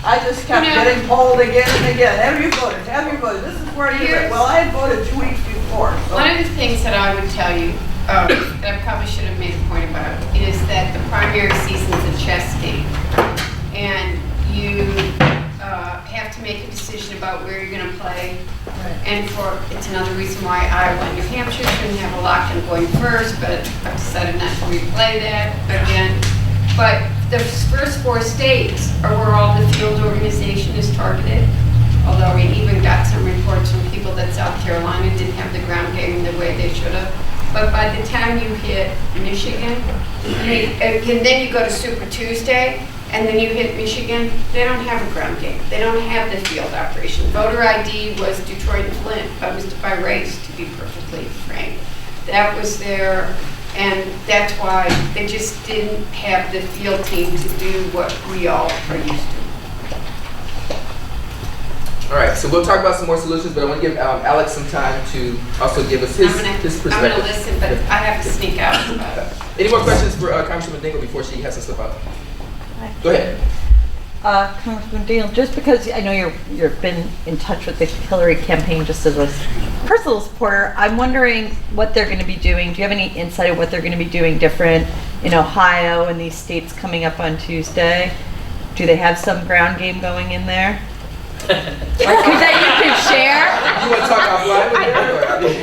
I just kept getting polled again and again. Have you voted? Have you voted? This is where you live. Well, I had voted 2 weeks before. So. One of the things that I would tell you, that I probably should have made a point about, is that the primary season's a chess game. And you have to make a decision about where you're going to play. And it's another reason why Iowa and New Hampshire shouldn't have a lock-in going first, but I've decided not to replay that again. But the first 4 states are where all the field organization is targeted. Although we even got some reports from people that South Carolina didn't have the ground game the way they should have. But by the time you hit Michigan, and then you go to Super Tuesday, and then you hit Michigan, they don't have a ground game. They don't have the field operation. Voter ID was Detroit and Flint by race, to be perfectly frank. That was there, And that's why they just didn't have the field team to do what we all are used to. All right, so we'll talk about some more solutions, but I want to give Alex some time to also give us his perspective. I'm gonna listen, but I have to sneak out. Any more questions for Congresswoman Dingell before she has to slip out? Go ahead. Congressman Dingell, just because I know you've been in touch with the Hillary campaign just as a personal supporter, I'm wondering what they're going to be doing. Do you have any insight of what they're going to be doing different in Ohio and these states coming up on Tuesday? Do they have some ground game going in there? Or that you could share? You want to talk offline with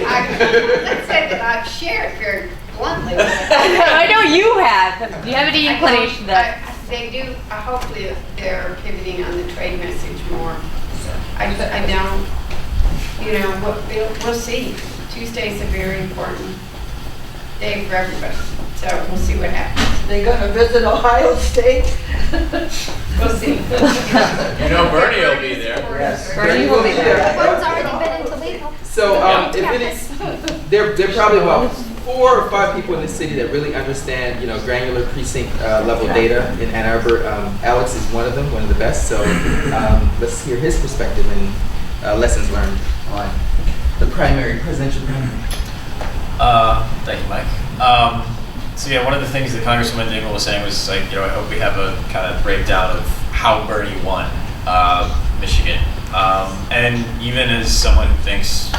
Let's say that I've shared very bluntly. I know you have. Do you have any inclination that? They do. Hopefully, they're pivoting on the trade message more. I don't. You know, we'll see. Tuesday's a very important day for everybody. So we'll see what happens. They gonna visit Ohio State? We'll see. You know Bernie will be there. Yes. Bernie will be there. One's already been in Toledo. So if it is, there are probably about 4 or 5 people in the city that really understand, granular precinct level data in Ann Arbor. Alex is one of them, one of the best. So let's hear his perspective and lessons learned on the presidential primary. Thank you, Mike. So yeah, one of the things that Congresswoman Dingell was saying was like, I hope we have a kind of breakdown of how Bernie won Michigan. And even as someone who thinks,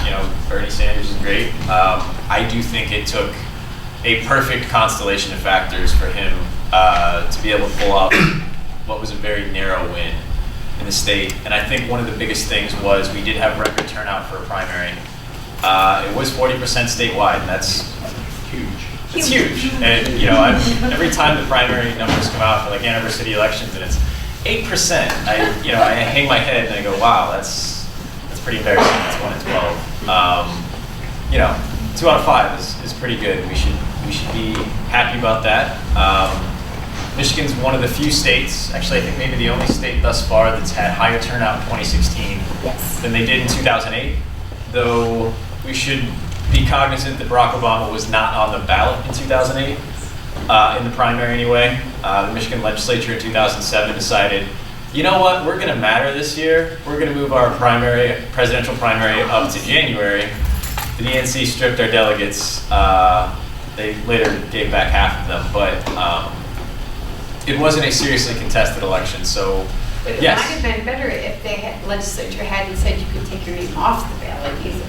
Bernie Sanders is great, I do think it took a perfect constellation of factors for him to be able to pull off what was a very narrow win in the state. And I think one of the biggest things was we did have record turnout for a primary. It was 40% statewide, and that's huge. It's huge. And every time the primary numbers come out for like Ann Arbor city elections, and it's 8%. I hang my head and I go, wow, that's pretty embarrassing. It's 1 in 12. 2 out of 5 is pretty good. We should be happy about that. Michigan's one of the few states, actually I think maybe the only state thus far that's had higher turnout in 2016 than they did in 2008. Though we should be cognizant that Barack Obama was not on the ballot in 2008, in the primary anyway. The Michigan legislature in 2007 decided, you know what, we're going to matter this year. We're going to move our presidential primary up to January. The DNC stripped our delegates. They later gave back half of them, but it wasn't a seriously contested election. So, But it yes. might have been better if the legislature hadn't said you could take your name off the ballot easily.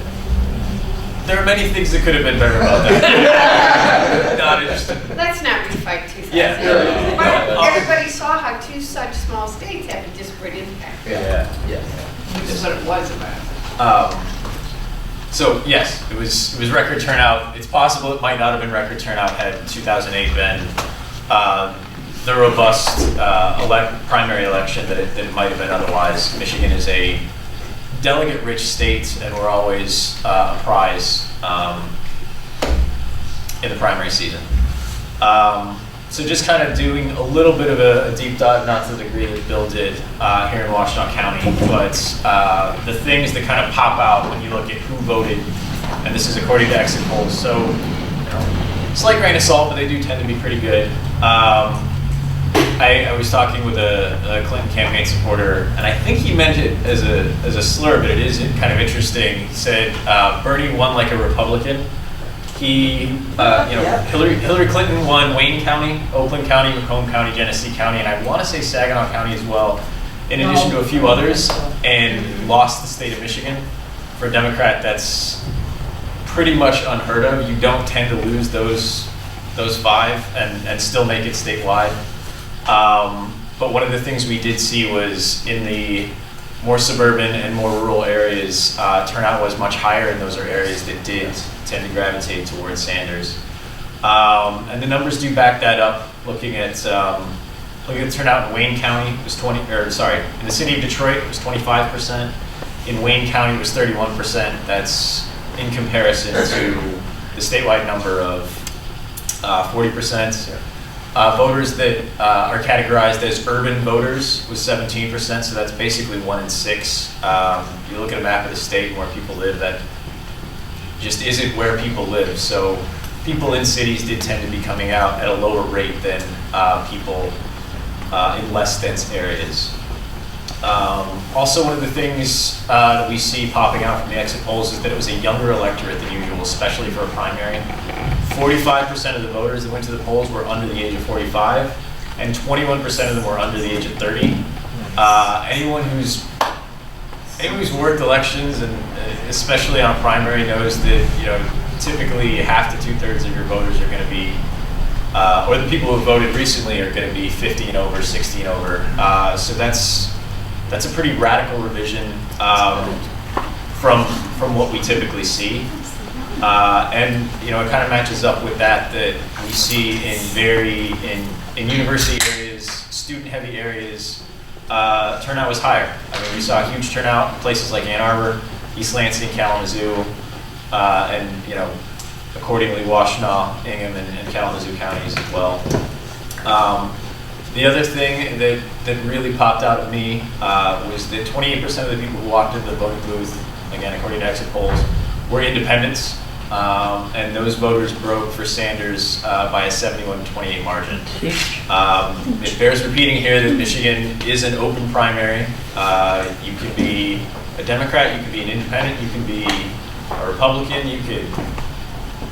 There are many things that could have been better about that. Not interested. Let's not refight 2000. Yeah. But everybody saw how 2 such small states have a disparate impact. Yeah. Which is what it was about. So yes, it was record turnout. It's possible it might not have been record turnout had 2008 been the robust primary election that it might have been otherwise. Michigan is a delegate-rich state, and we're always a prize in the primary season. So just kind of doing a little bit of a deep dive, not to the degree that Bill did here in Washtenaw County, but the things that kind of pop out when you look at who voted, and this is according to exit polls. So, slight grain of salt, but they do tend to be pretty good. I was talking with a Clinton campaign supporter, and I think he meant it as a slur, but it is kind of interesting. He said Bernie won like a Republican. He, Hillary Clinton won Wayne County, Oakland County, Macomb County, Genesee County, and I want to say Saginaw County as well, in addition to a few others, and lost the state of Michigan. For a Democrat, that's pretty much unheard of. You don't tend to lose those 5 and still make it statewide. But one of the things we did see was in the more suburban and more rural areas, turnout was much higher, and those are areas that did tend to gravitate towards Sanders. And the numbers do back that up. Looking at turnout in Wayne County, it was in the city of Detroit, it was 25%. In Wayne County, it was 31%. That's in comparison to the statewide number of 40%. Voters that are categorized as urban voters was 17%, so that's basically 1 in 6. You look at a map of the state and where people live, that just isn't where people live. So people in cities did tend to be coming out at a lower rate than people in less dense areas. Also, one of the things that we see popping out from the exit polls is that it was a younger electorate than usual, especially for a primary. 45% of the voters that went to the polls were under the age of 45, and 21% of them were under the age of 30. Anyone who's worked elections, and especially on a primary, knows that typically half to 2/3 of your voters are going to be, or the people who voted recently are going to be 50 and over, 60 and over. So that's a pretty radical revision from what we typically see. And it kind of matches up with that we see in university areas, student-heavy areas. Turnout was higher. I mean, we saw a huge turnout in places like Ann Arbor, East Lansing, Kalamazoo, and accordingly Washtenaw, Ingham, and Kalamazoo counties as well. The other thing that really popped out at me was that 28% of the people who walked into the voting booth, again according to exit polls, were independents, and those voters broke for Sanders by a 71-28 margin. It bears repeating here that Michigan is an open primary. You can be a Democrat, you can be an independent, you can be a Republican, you could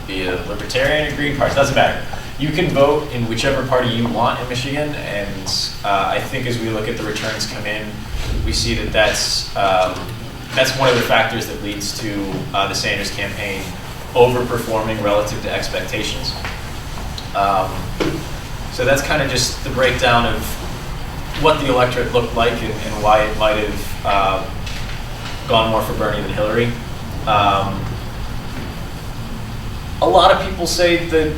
be a Libertarian, a Green Party, doesn't matter. You can vote in whichever party you want in Michigan, and I think as we look at the returns come in, we see that that's one of the factors that leads to the Sanders campaign overperforming relative to expectations. So that's kind of just the breakdown of what the electorate looked like and why it might have gone more for Bernie than Hillary. A lot of people say that,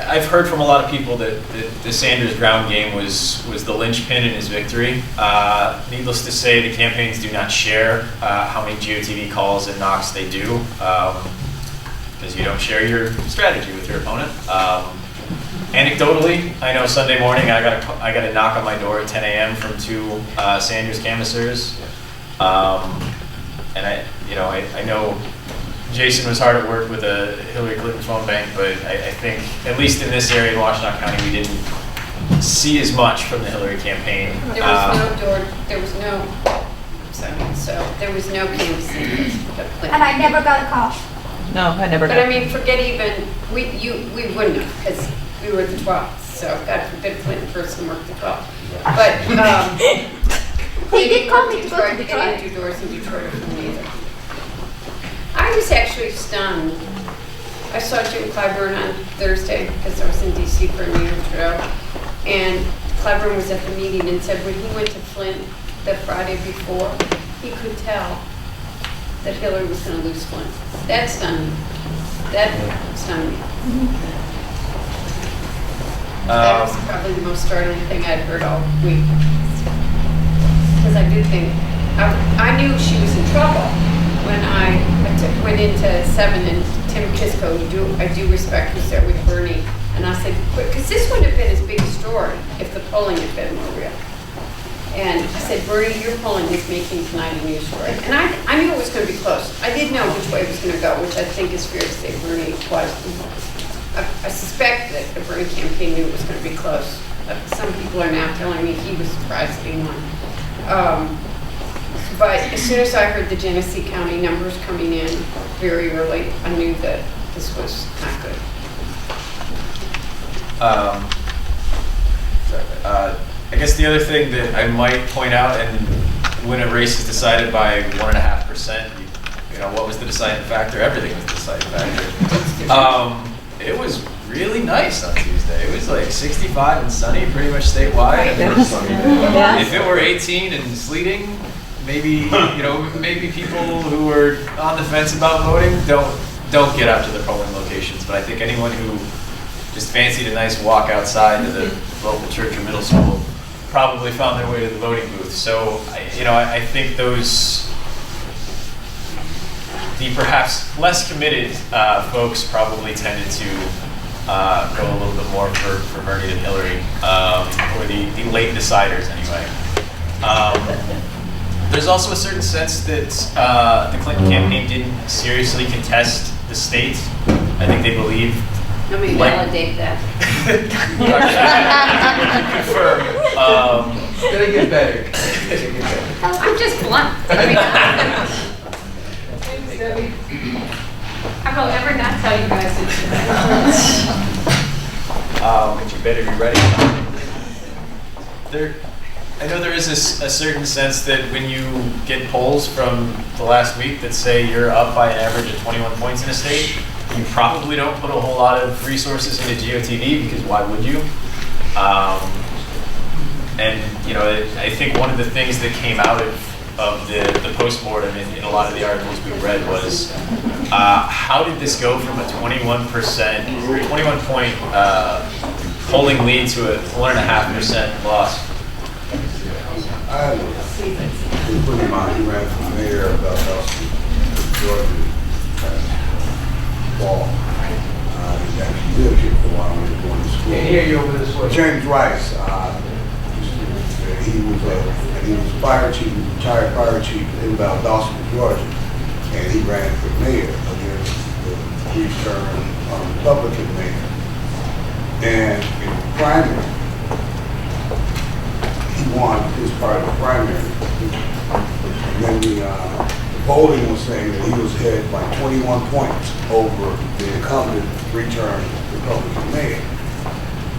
I've heard from a lot of people that the Sanders ground game was the linchpin in his victory. Needless to say, the campaigns do not share how many GOTV calls and knocks they do, because you don't share your strategy with your opponent. Anecdotally, I know Sunday morning I got a knock on my door at 10 a.m. from two Sanders canvassers, and I know Jason was hard at work with a Hillary Clinton phone bank, but I think, at least in this area in Washtenaw County, we didn't see as much from the Hillary campaign. There was no canvassing. And I never got a call. No, I never But got. I mean, forget even, we wouldn't have, because we were the 12th, so God forbid Clinton person worked the 12th. But, He did call me to go to Detroit. Detroit. They didn't do doors in Detroit from either. I was actually stunned. I saw Jim Clyburn on Thursday because I was in D.C. for a New York show, and Clyburn was at the meeting and said when he went to Flint the Friday before, he could tell that Hillary was going to lose Flint. That stunned me. That stunned me. That was probably the most startling thing I'd heard all week. Because I do think, I knew she was in trouble when I went into 7 and Tim Kisco, I do respect, was there with Bernie. And I said, because this wouldn't have been as big a story if the polling had been more real. And I said, Bernie, your polling is making tonight a news story. And I knew it was going to be close. I didn't know which way it was going to go, which I think is fair to say Bernie was. I suspect that the Bernie campaign knew it was going to be close. Some people are now telling me he was surprised that he won. But as soon as I heard the Genesee County numbers coming in very early, I knew that this was not good. I guess the other thing that I might point out, and when a race is decided by 1.5%, what was the deciding factor? Everything was the deciding factor. It was really nice on Tuesday. It was like 65 and sunny, pretty much statewide. If it were 18 and sleeting, maybe maybe people who are on the fence about voting don't get out to their polling locations. But I think anyone who just fancied a nice walk outside to the local church or middle school probably found their way to the voting booth. So I think the perhaps less committed folks probably tended to go a little bit more for Bernie than Hillary, or the late deciders anyway. There's also a certain sense that the Clinton campaign didn't seriously contest the state. I think they believed Let me Like- validate that. Confirm. It's gonna get better. I'm just blunt. I mean, Thanks, Debbie. I will ever not tell you guys it's But you better be ready. I know there is a certain sense that when you get polls from the last week that say you're up by an average of 21 points in a state, you probably don't put a whole lot of resources into GOTV because why would you? And you know, I think one of the things that came out of the postmortem in a lot of the articles we read was how did this go from a 21 point polling lead to a 1.5% loss? I was pretty much ran for mayor about Georgia fall. He actually lived here for a while when he was going to school. Can't hear you over this way. James Rice, he was fire chief, retired fire chief in Valdosta, Georgia, and he ran for mayor against the three-term Republican mayor. And in the primary, he won his part of the primary. And then the voting was saying that he was ahead by 21 points over the incumbent three-term Republican mayor.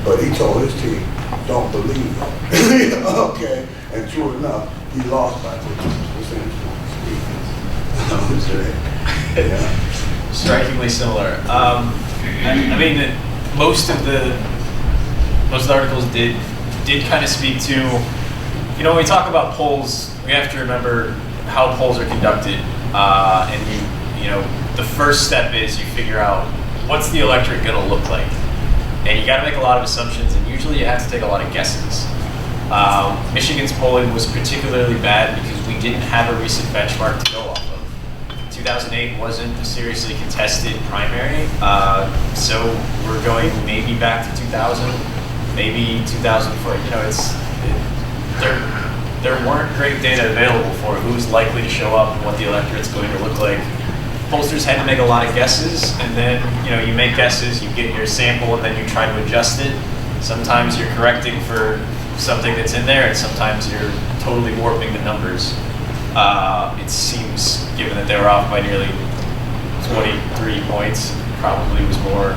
But he told his team, don't believe that. Okay, and true enough, he lost by 50 percentage points. Yeah. Strikingly similar. I mean, most of the articles did kind of speak to, you know, when we talk about polls, we have to remember how polls are conducted, and you know, the first step is you figure out what's the electorate going to look like, and you got to make a lot of assumptions, and usually you have to take a lot of guesses. Michigan's polling was particularly bad because we didn't have a recent benchmark to go off of. 2008 wasn't a seriously contested primary, so we're going maybe back to 2000, maybe 2004. You know, there weren't great data available for who's likely to show up and what the electorate's going to look like. Pollsters had to make a lot of guesses, and then you know, you make guesses, you get your sample, and then you try to adjust it. Sometimes you're correcting for something that's in there, and sometimes you're totally warping the numbers. It seems, given that they were off by nearly 23 points, probably was more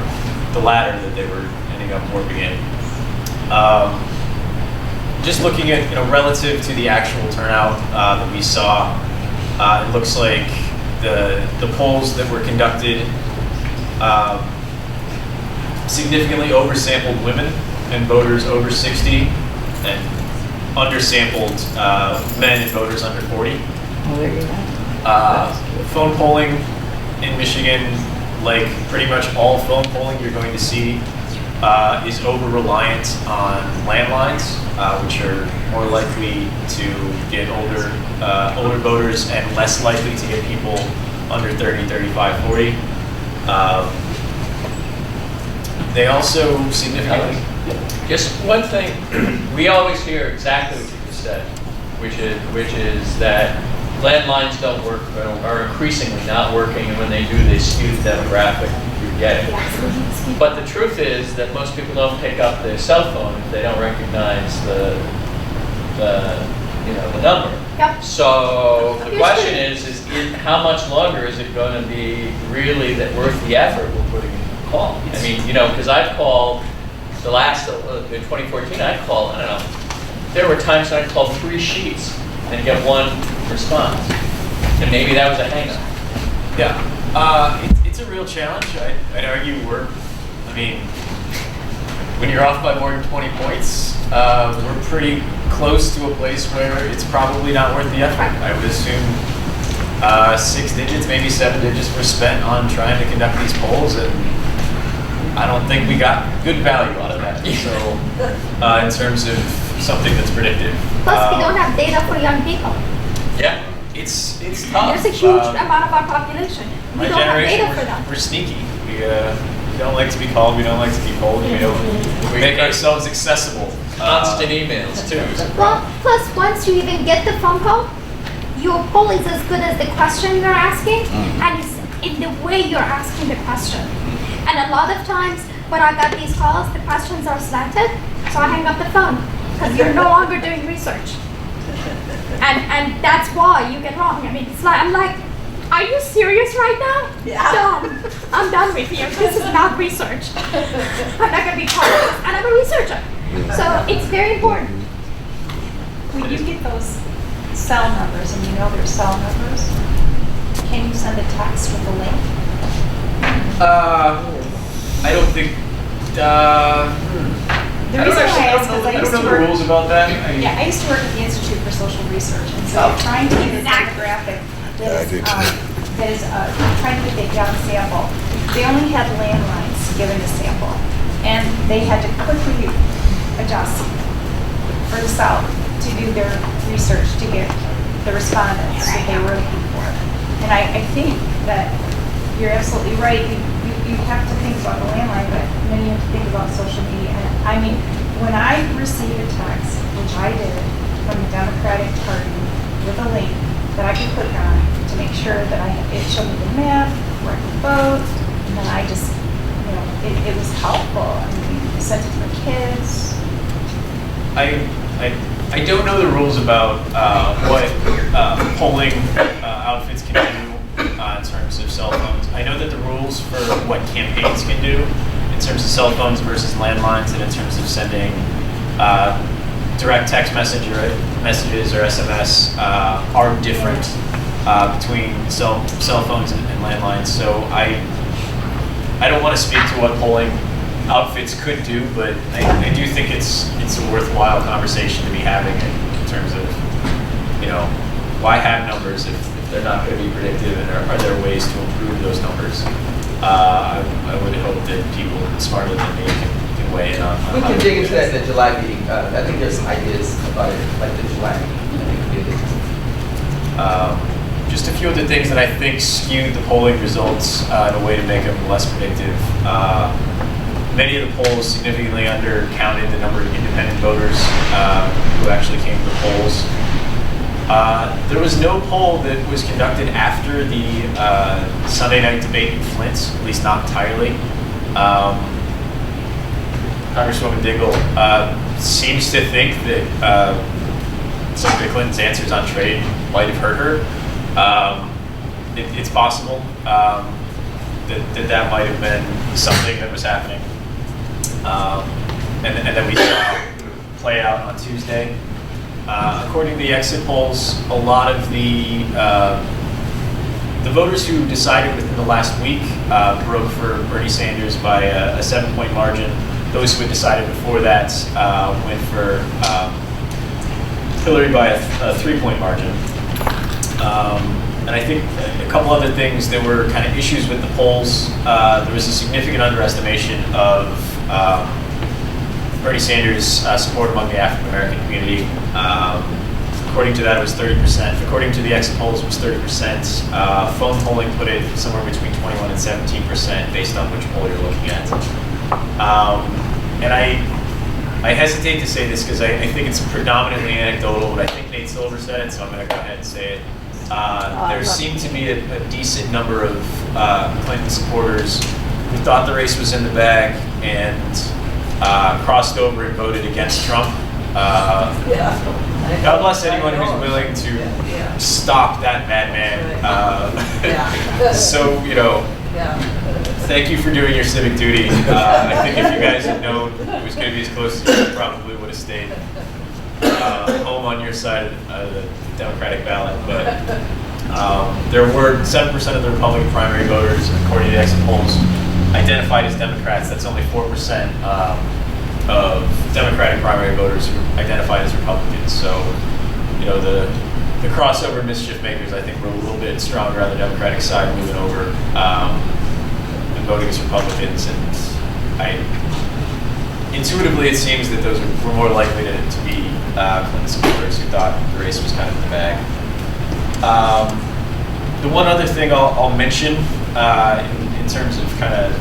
the latter that they were ending up warping in. Just looking at, you know, relative to the actual turnout that we saw, it looks like the polls that were conducted significantly oversampled women and voters over 60, and undersampled men and voters under 40. Oh, there you go. Phone polling in Michigan, like pretty much all phone polling you're going to see, is over-reliant on landlines, which are more likely to get older voters and less likely to get people under 30, 35, 40. They also significantly... Just one thing, we always hear exactly what you just said, which is that landlines don't work, or are increasingly not working, and when they do, they skew the demographic you're getting. But the truth is that most people don't pick up their cell phone if they don't recognize the number. Yep. So the question is how much longer is it going to be really that worth the effort we're putting in the call? I mean, you know, because I've called the last, in 2014, I called, I don't know, there were times when I called 3 sheets and get 1 response. And maybe that was a hang-up. Yeah, it's a real challenge. I'd argue when you're off by more than 20 points, we're pretty close to a place where it's probably not worth the effort. I would assume 6 digits, maybe 7 digits were spent on trying to conduct these polls, and I don't think we got good value out of that. So, in terms of something that's predictive. Plus, we don't have data for young people. Yeah, it's tough. There's a huge amount of our population. We My don't have generation, data for them. we're sneaky. We don't like to be called. We don't like to be polled. We make ourselves accessible. Constant emails too. Well, plus once you even get the phone call, your poll is as good as the question you're asking, and it's in the way you're asking the question. And a lot of times, But I got these calls, the questions are slanted, so I hang up the phone because you're no longer doing research. And that's why you get wrong. I mean, it's like, I'm like, are you serious right now? Yeah. Dumb. I'm done with you. This is not research. I'm not going to be part of this. And I'm a researcher. So it's very important. When you get those cell numbers and you know their cell numbers, can you send a text with a link? I don't think. The I don't reason why I actually ask is I I used don't to know the work. rules about that. Yeah, I used to work at the Institute for Social Research, and so they're trying to get a demographic that is trying to get a young sample. They only had landlines given a sample, and they had to quickly adjust for the South to do their research to get the respondents that they were looking for. And I think that you're absolutely right. You have to think about the landline, but then you have to think about social media. And I mean, when I receive a text, which I did, from the Democratic Party with a link that I could click on to make sure that it showed me the map, where I could vote, and then I just, it was helpful. I mean, I sent it to the kids. I don't know the rules about what polling outfits can do in terms of cell phones. I know that the rules for what campaigns can do in terms of cell phones versus landlines, and in terms of sending direct text messages or SMS are different between cell phones and landlines. So I don't want to speak to what polling outfits could do, but I do think it's a worthwhile conversation to be having in terms of, why have numbers if they're not going to be predictive, and are there ways to improve those numbers? I would hope that people smarter than me can weigh in on We how can to dig do into that in the July meeting. I think there's some ideas about it, like the July meeting. I think we did. Just a few of the things that I think skewed the polling results in a way to make them less predictive. Many of the polls significantly undercounted the number of independent voters who actually came to the polls. There was no poll that was conducted after the Sunday night debate in Flint, at least not entirely. Congresswoman Dingell seems to think that Secretary Clinton's answers on trade might have hurt her. It's possible that might have been something that was happening, and that we saw play out on Tuesday. According to the exit polls, a lot of the voters who decided within the last week broke for Bernie Sanders by a 7-point margin. Those who had decided before that went for Hillary by a 3-point margin. And I think a couple other things that were kind of issues with the polls. There was a significant underestimation of Bernie Sanders' support among the African American community. According to that, it was 30%. According to the exit polls, it was 30%. Phone polling put it somewhere between 21 and 17% based on which poll you're looking at. And I hesitate to say this because I think it's predominantly anecdotal, but I think Nate Silver said it, so I'm going to go ahead and say it. There seemed to be a decent number of Clinton supporters who thought the race was in the bag and crossed over and voted against Trump. God bless anyone who's willing to stop that madman. So, thank you for doing your civic duty. I think if you guys had known it was going to be as close as you probably would have stayed home on your side of the Democratic ballot. But there were 7% of the Republican primary voters, according to the exit polls, identified as Democrats. That's only 4% of Democratic primary voters who identified as Republicans. So, the crossover mischief makers, I think, were a little bit stronger on the Democratic side, moving over and voting as Republicans. And intuitively, it seems that those were more likely to be Clinton supporters who thought the race was kind of in the bag. The one other thing I'll mention in terms of kind of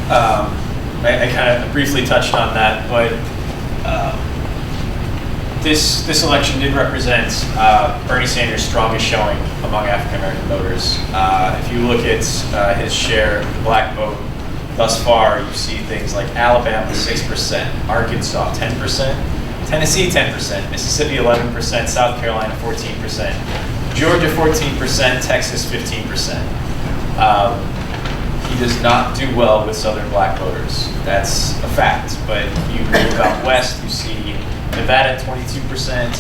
I kind of briefly touched on that, but this election did represent Bernie Sanders' strongest showing among African American voters. If you look at his share of the black vote thus far, you see things like Alabama 6%, Arkansas 10%, Tennessee 10%, Mississippi 11%, South Carolina 14%, Georgia 14%, Texas 15%. He does not do well with Southern black voters. That's a fact. But you move out west, you see Nevada at 22%.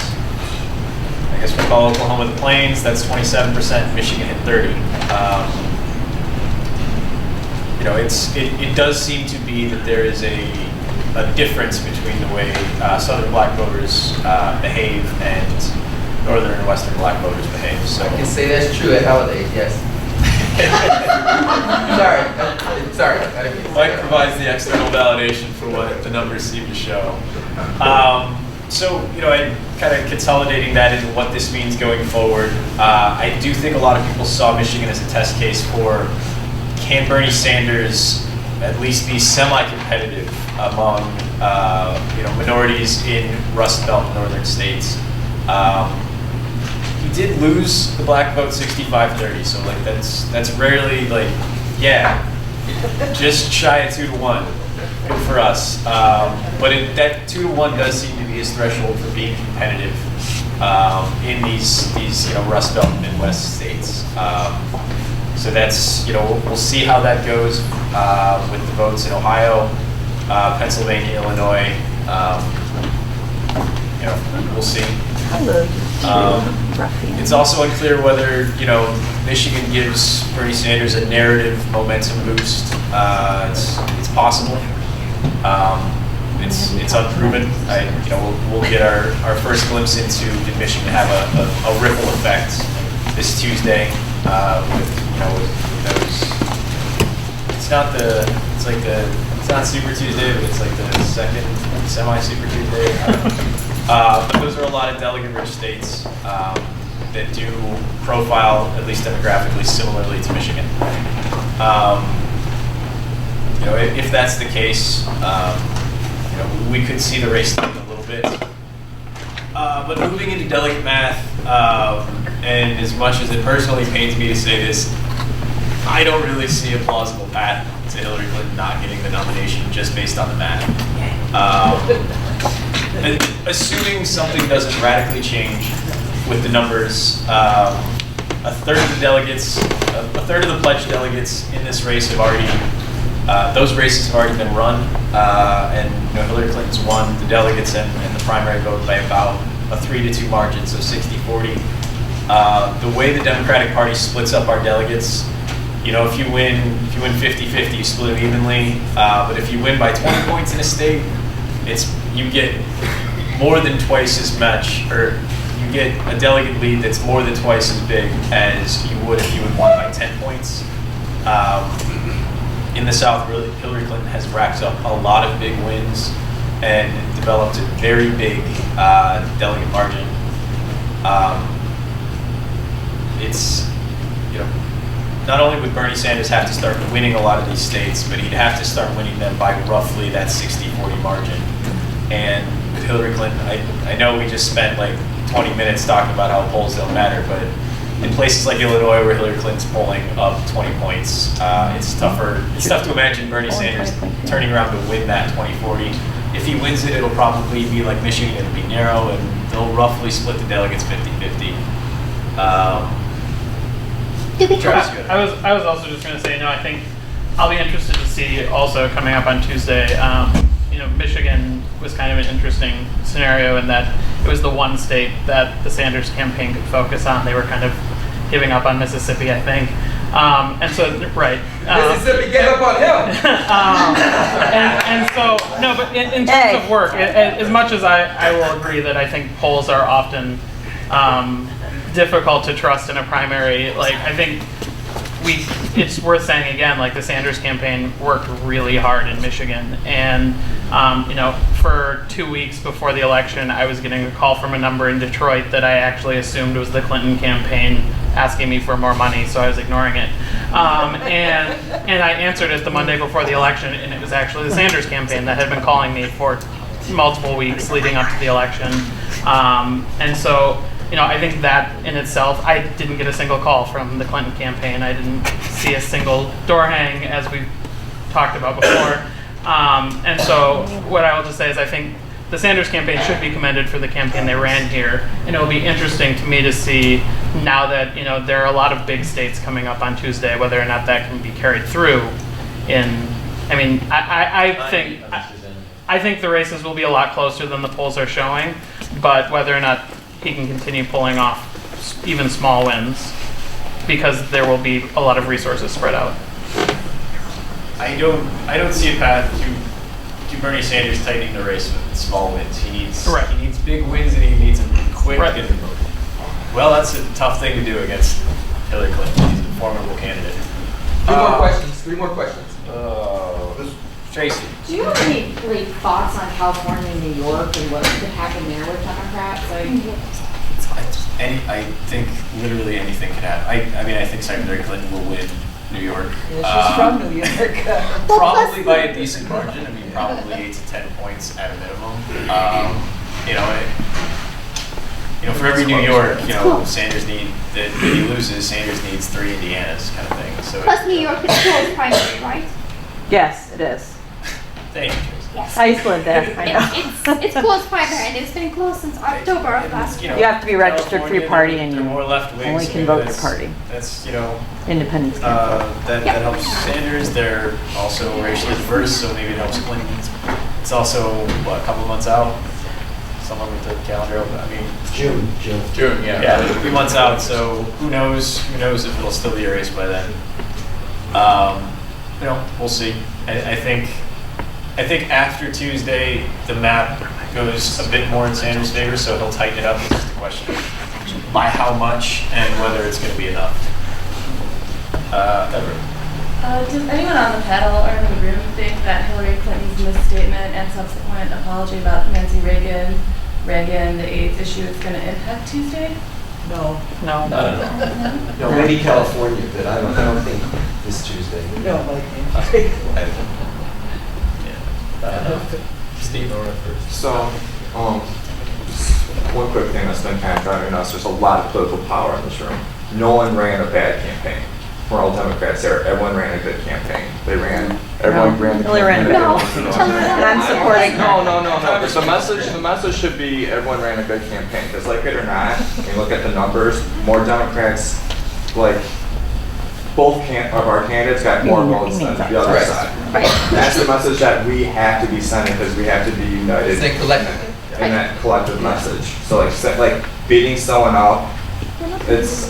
I guess we call Oklahoma the Plains. That's 27%. Michigan at 30%. It does seem to be that there is a difference between the way Southern black voters behave and Northern and Western black voters behave. So I can say that's true at holidays, yes. Sorry. Mike provides the external validation for what the numbers seem to show. I kind of consolidating that into what this means going forward. I do think a lot of people saw Michigan as a test case for can Bernie Sanders at least be semi-competitive among minorities in Rust Belt northern states. He did lose the black vote 65-30, so that's rarely just shy of 2-1. Good for us. But that 2-1 does seem to be his threshold for being competitive in these Rust Belt and Midwest states. So that's we'll see how that goes with the votes in Ohio, Pennsylvania, Illinois. We'll see. It's also unclear whether Michigan gives Bernie Sanders a narrative momentum boost. It's possible. It's unproven. We'll get our first glimpse into did Michigan have a ripple effect this Tuesday with those. It's not Super Tuesday, but it's like the second semi-Super Tuesday. But those are a lot of delegate-rich states that do profile, at least demographically, similarly to Michigan. If that's the case, we could see the race a little bit. But moving into delegate math, and as much as it personally pains me to say this, I don't really see a plausible path to Hillary Clinton not getting the nomination just based on the math. Assuming something doesn't radically change with the numbers, a third of the delegates, a third of the pledged delegates in this race have already, those races have already been run, and Hillary Clinton's won the delegates and the primary vote by about a 3-2 margin, so 60-40. The way the Democratic Party splits up our delegates, if you win 50-50, you split them evenly. But if you win by 20 points in a state, you get more than twice as much, or you get a delegate lead that's more than twice as big as you would if you had won by 10 points. In the South, really, Hillary Clinton has racked up a lot of big wins and developed a very big delegate margin. It's not only would Bernie Sanders have to start winning a lot of these states, but he'd have to start winning them by roughly that 60-40 margin. And with Hillary Clinton, I know we just spent like 20 minutes talking about how polls don't matter, but in places like Illinois where Hillary Clinton's polling up 20 points, it's tough to imagine Bernie Sanders turning around to win that 20-40. If he wins it, it'll probably be like Michigan, it'll be narrow, and they'll roughly split the delegates 50-50. I was also just going to say, I think I'll be interested to see also coming up on Tuesday. Michigan was kind of an interesting scenario in that it was the one state that the Sanders campaign could focus on. They were kind of giving up on Mississippi, I think. Mississippi gave up on him. But in terms of work, as much as I will agree that I think polls are often difficult to trust in a primary, I think it's worth saying again, the Sanders campaign worked really hard in Michigan, and for 2 weeks before the election, I was getting a call from a number in Detroit that I actually assumed was the Clinton campaign asking me for more money, so I was ignoring it. And I answered it the Monday before the election, and it was actually the Sanders campaign that had been calling me for multiple weeks leading up to the election. And so, I think that in itself, I didn't get a single call from the Clinton campaign. I didn't see a single door hang, as we've talked about before. And so what I will just say is I think the Sanders campaign should be commended for the campaign they ran here. And it will be interesting to me to see now that, there are a lot of big states coming up on Tuesday, whether or not that can be carried through I think the races will be a lot closer than the polls are showing, but whether or not he can continue pulling off even small wins, because there will be a lot of resources spread out. I don't see a path to Bernie Sanders tightening the race with small wins. He needs big wins, and he needs them quick. Right. Well, that's a tough thing to do against Hillary Clinton. He's a formidable candidate. Three more questions. Tracy. Do you have any thoughts on California and New York and what could happen there with Democrats? I think literally anything could happen. I think Secretary Clinton will win New York. Yeah, she's from New York. Probably by a decent margin. Probably 8 to 10 points at a minimum. For every New York, Sanders if he loses, Sanders needs 3 Indianas kind of thing. So Plus New York is close primary, right? Yes, it is. Thank you. Yes. I used to live there. I know. It's close primary, and it's been closed since October of last year. You have to be registered for your party, and you more left wing, only can vote your party. That's Independents. that helps Sanders. They're also racially diverse, so maybe it helps Clinton. It's also a couple months out. Someone with the calendar open. June. Yeah, a few months out. So who knows? Who knows if it'll still be a race by then? We'll see. I think after Tuesday, the map goes a bit more in Sanders' favor, so he'll tighten it up. It's just a question of by how much and whether it's going to be enough. Does anyone on the panel or in the room think that Hillary Clinton's misstatement and subsequent apology about Nancy Reagan, the AIDS issue, is going to impact Tuesday? No. No. No, maybe California, but I don't think this Tuesday. No, Steve, first. So, one quick thing that's been kind of driving us, there's a lot of political power in this room. No one ran a bad campaign. We're all Democrats there. Everyone ran a good campaign. Everyone ran the campaign. I'm supporting. No. The message should be everyone ran a good campaign. Because like it or not, when you look at the numbers, more Democrats, both of our candidates got more votes than the other side. Right. That's the message that we have to be sending, because we have to be united in that collective message. So beating someone up,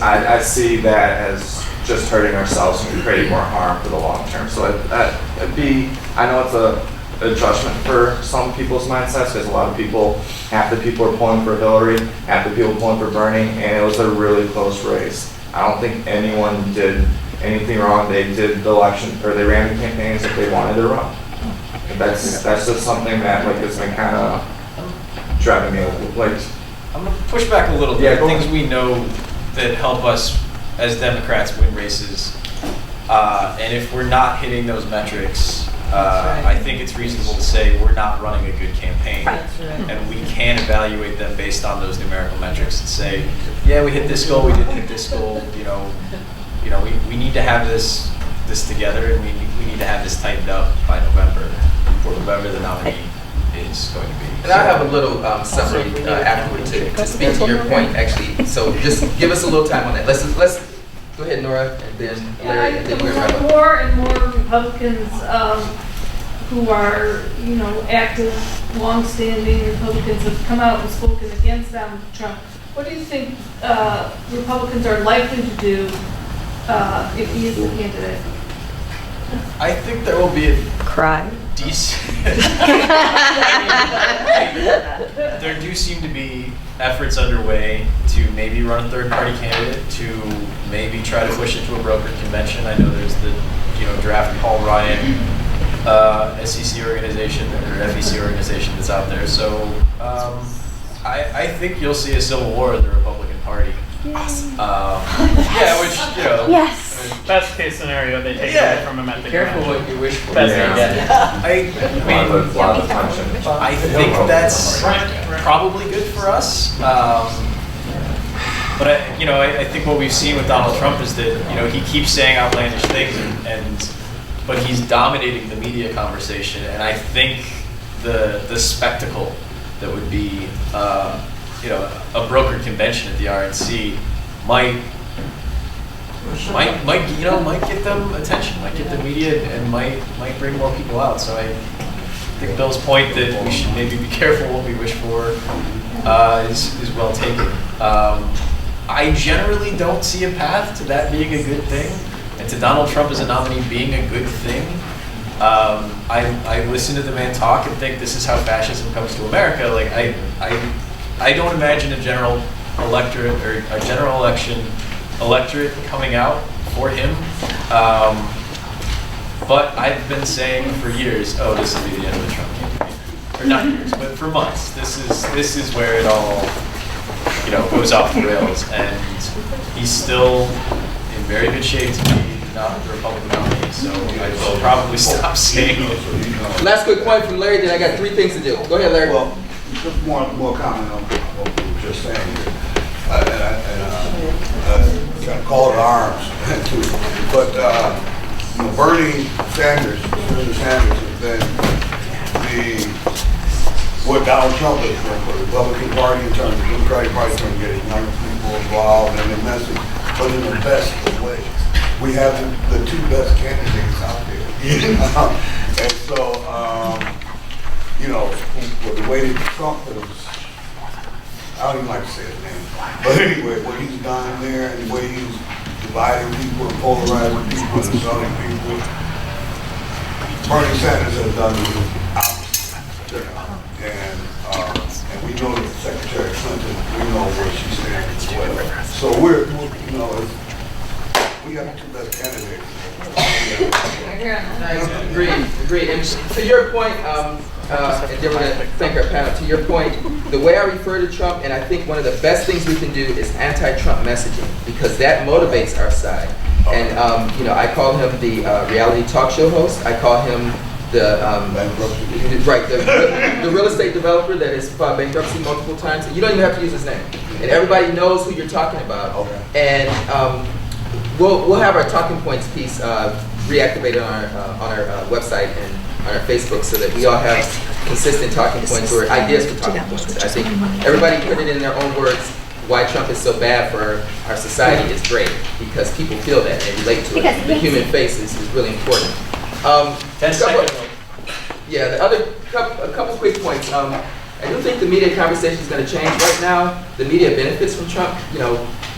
I see that as just hurting ourselves and creating more harm for the long term. So I know it's a adjustment for some people's mindsets, because a lot of people, half the people are pulling for Hillary, half the people pulling for Bernie, and it was a really close race. I don't think anyone did anything wrong. They did the election, or they ran the campaigns that they wanted to run. And that's just something that has been kind of driving me I'm gonna push back a little bit. Yeah, Things we know that help us as Democrats win races, and if we're not hitting those metrics, I think it's reasonable to say we're not running a good campaign, and we can evaluate them based on those numerical metrics and say, yeah, we hit this goal, we didn't hit this goal. We need to have this together, and we need to have this tightened up by November for whoever the nominee is going to be. And I have a little summary afterward to speak to your point, actually. So just give us a little time on that. Let's go ahead, Nora, and then Larry, and then we're going to wrap up. More and more Republicans who are, active, long-standing Republicans have come out and spoken against Donald Trump. What do you think Republicans are likely to do if he is the candidate? I think there will be a cry. There do seem to be efforts underway to maybe run a third-party candidate, to maybe try to push it to a brokered convention. I know there's the draft Paul Ryan SEC organization or FEC organization that's out there. So I think you'll see a civil war in the Republican Party. Awesome. Yeah, which yes. best case scenario, they take it away from him at the Careful convention. what you wish for. Best Yeah. case. I think that's probably good for us. But I think what we've seen with Donald Trump is that he keeps saying outlandish things, but he's dominating the media conversation. And I think the spectacle that would be a brokered convention at the RNC might get them attention, might get the media, and might bring more people out. So I think Bill's point that we should maybe be careful what we wish for is well taken. I generally don't see a path to that being a good thing, and to Donald Trump as a nominee being a good thing. I listen to the man talk and think this is how fascism comes to America. Like I don't imagine a general electorate or a general election electorate coming out for him. But I've been saying for years, this will be the end of the Trump campaign. Or not years, but for months. This is where it all goes off the rails, and he's still in very good shape to be not the Republican nominee. So I will probably stop saying it. Last quick point from Larry, then I got 3 things to do. Go ahead, Larry. Well, just one more comment on what we were just saying here. And I call it arms, too. But, Bernie Sanders, Senator Sanders, has been what Donald Trump is doing for the Republican Party in terms of the Democratic Party, in terms of getting young people involved and the message, but in the best of ways. We have the 2 best candidates out there. And so, with the way that Trump is, I don't even like to say his name, but anyway, what he's done there and the way he's dividing people and polarizing people and selling people, Bernie Sanders has done the opposite. And we know that Secretary Clinton, we know where she stands as well. So we have the 2 best candidates. Agreed. And to your point, and then we're going to thank our panel. To your point, the way I refer to Trump, and I think one of the best things we can do is anti-Trump messaging, because that motivates our side. And I call him the reality talk show host. I call him the real estate developer that has filed bankruptcy multiple times. You don't even have to use his name, and everybody knows who you're talking about. Okay. And we'll have our talking points piece reactivated on our website and on our Facebook, so that we all have consistent talking points or ideas for talking points. I think everybody put it in their own words. Why Trump is so bad for our society is great, because people feel that and relate to it. The human face is really important. 10 seconds. Yeah, a couple quick points. I do think the media conversation is going to change. Right now, the media benefits from Trump,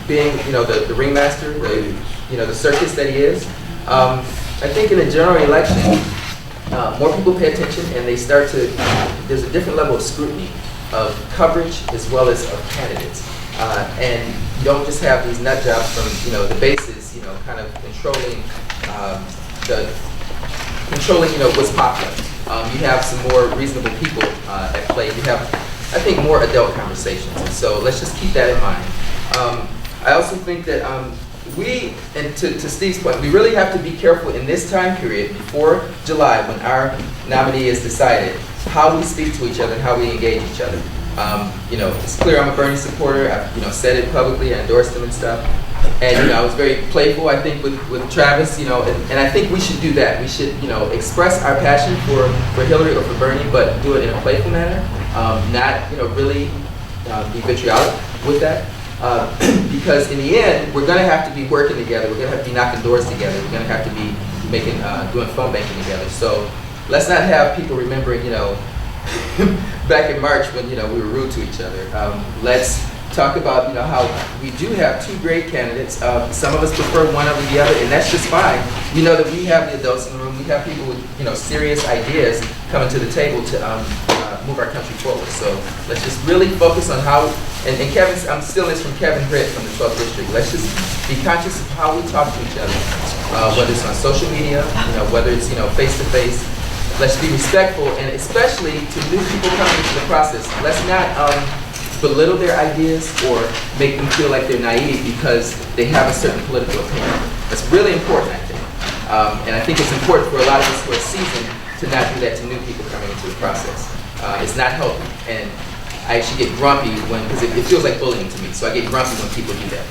being the ringmaster, the circus that he is. I think in a general election, more people pay attention, and they start to. There's a different level of scrutiny of coverage as well as of candidates, and you don't just have these nut jobs from the bases, kind of controlling what's popular. You have some more reasonable people at play. You have, I think, more adult conversations. And so let's just keep that in mind. I also think that and to Steve's point, we really have to be careful in this time period before July, when our nominee is decided, how we speak to each other and how we engage each other. It's clear I'm a Bernie supporter. I've said it publicly. I endorsed him and stuff. And I was very playful, I think, with Travis. And I think we should do that. We should, express our passion for Hillary or for Bernie, but do it in a playful manner. Not, really be vitriolic with that. Because in the end, we're going to have to be working together. We're going to have to be knocking doors together. We're going to have to be doing phone banking together. So let's not have people remembering, back in March when, we were rude to each other. Let's talk about, how we do have 2 great candidates. Some of us prefer one over the other, and that's just fine. We know that we have the adults in the room. We have people with, serious ideas coming to the table to move our country forward. So let's just really focus on how, and Kevin, I'm stealing this from Kevin Britt from the 12th District. Let's just be conscious of how we talk to each other, whether it's on social media, whether it's, face-to-face. Let's be respectful, and especially to new people coming into the process. Let's not belittle their ideas or make them feel like they're naive because they have a certain political opinion. That's really important, I think. And I think it's important for a lot of us who are seasoned to not do that to new people coming into the process. It's not healthy, and I actually get grumpy because it feels like bullying to me, so I get grumpy when people do that.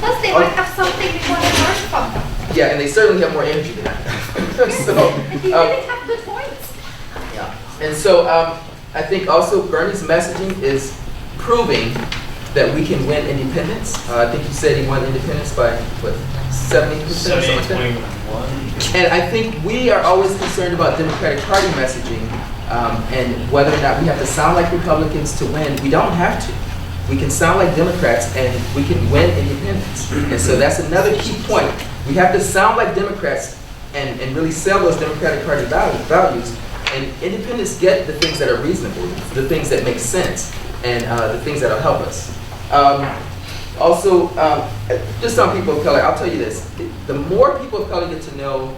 Plus they might have something they want to learn from them. Yeah, and they certainly have more energy than I have. So, You really have good points. yeah. And so I think also Bernie's messaging is proving that we can win independence. I think you said he won independence by, what, 70%? 70-21. And I think we are always concerned about Democratic Party messaging and whether or not we have to sound like Republicans to win. We don't have to. We can sound like Democrats and we can win independence. And so that's another key point. We have to sound like Democrats and really sell those Democratic Party values. And independents get the things that are reasonable, the things that make sense, and the things that will help us. Also, just on people of color, I'll tell you this. The more people of color get to know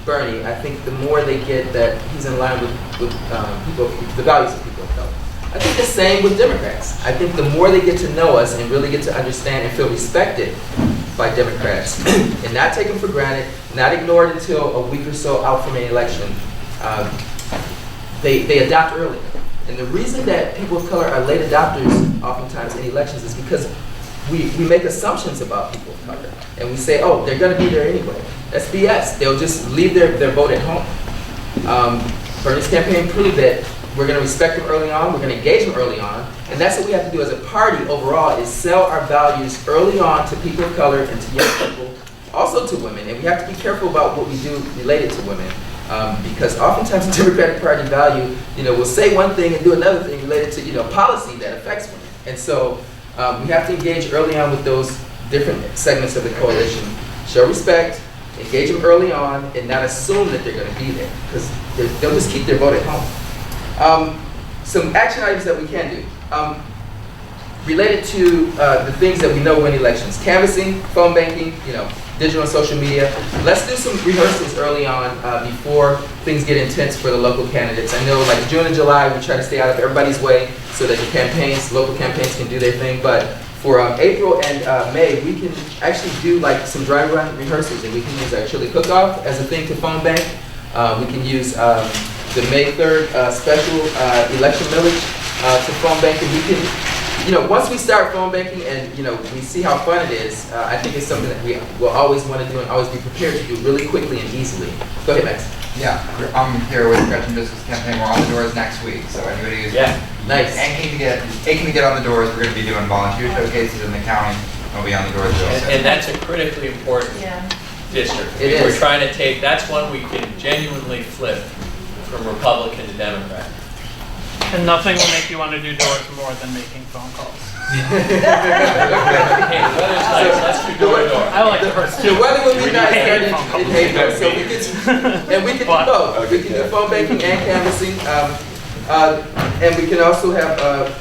Bernie, I think the more they get that he's in line with the values of people of color. I think the same with Democrats. I think the more they get to know us and really get to understand and feel respected by Democrats and not taken for granted, not ignored until a week or so out from an election, they adopt early. And the reason that people of color are late adopters oftentimes in elections is because we make assumptions about people of color. And we say, oh, they're going to be there anyway. That's BS. They'll just leave their vote at home. Bernie's campaign proved that we're going to respect them early on, we're going to engage them early on, and that's what we have to do as a party overall, is sell our values early on to people of color and to young people, also to women. And we have to be careful about what we do related to women. Because oftentimes the Democratic Party value, will say one thing and do another thing related to, policy that affects women. And so we have to engage early on with those different segments of the coalition. Show respect, engage them early on, and not assume that they're going to be there, because they'll just keep their vote at home. Some action items that we can do. Related to the things that we know win elections. Canvassing, phone banking, digital and social media. Let's do some rehearsals early on before things get intense for the local candidates. I know like June and July we try to stay out of everybody's way so that the local campaigns can do their thing, but for April and May we can actually do like some dry run rehearsals, and we can use our chili cook-off as a thing to phone bank. We can use the May 3rd special election millage to phone bank, and we can, once we start phone banking and, we see how fun it is, I think it's something that we will always want to do and always be prepared to do really quickly and easily. Go ahead, Max. Yeah, I'm here with Gretchen Business Campaign. We're on the doors next week, so anybody who's nice. aching to get on the doors, we're going to be doing volunteer showcases in the county. We'll be on the doors real soon. And that's a critically important district. It is. We're trying to take, that's one we can genuinely flip from Republican to Democrat. And nothing will make you want to do doors more than making phone calls. Hey, the weather's nice, let's do door to door. I like the first two. The weather will be nice hate in phone calls. April, so we can do both. We can do phone banking and canvassing. And we can also have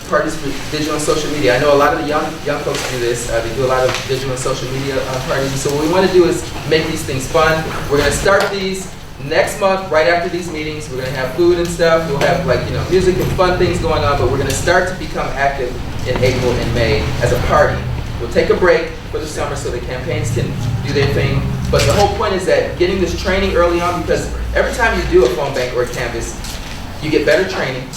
parties for digital and social media. I know a lot of the young folks do this. They do a lot of digital and social media parties. And so what we want to do is make these things fun. We're going to start these next month, right after these meetings. We're going to have food and stuff. We'll have music and fun things going on, but we're going to start to become active in April and May as a party. We'll take a break for the summer so the campaigns can do their thing. But the whole point is that getting this training early on, because every time you do a phone bank or a canvas, you get better training.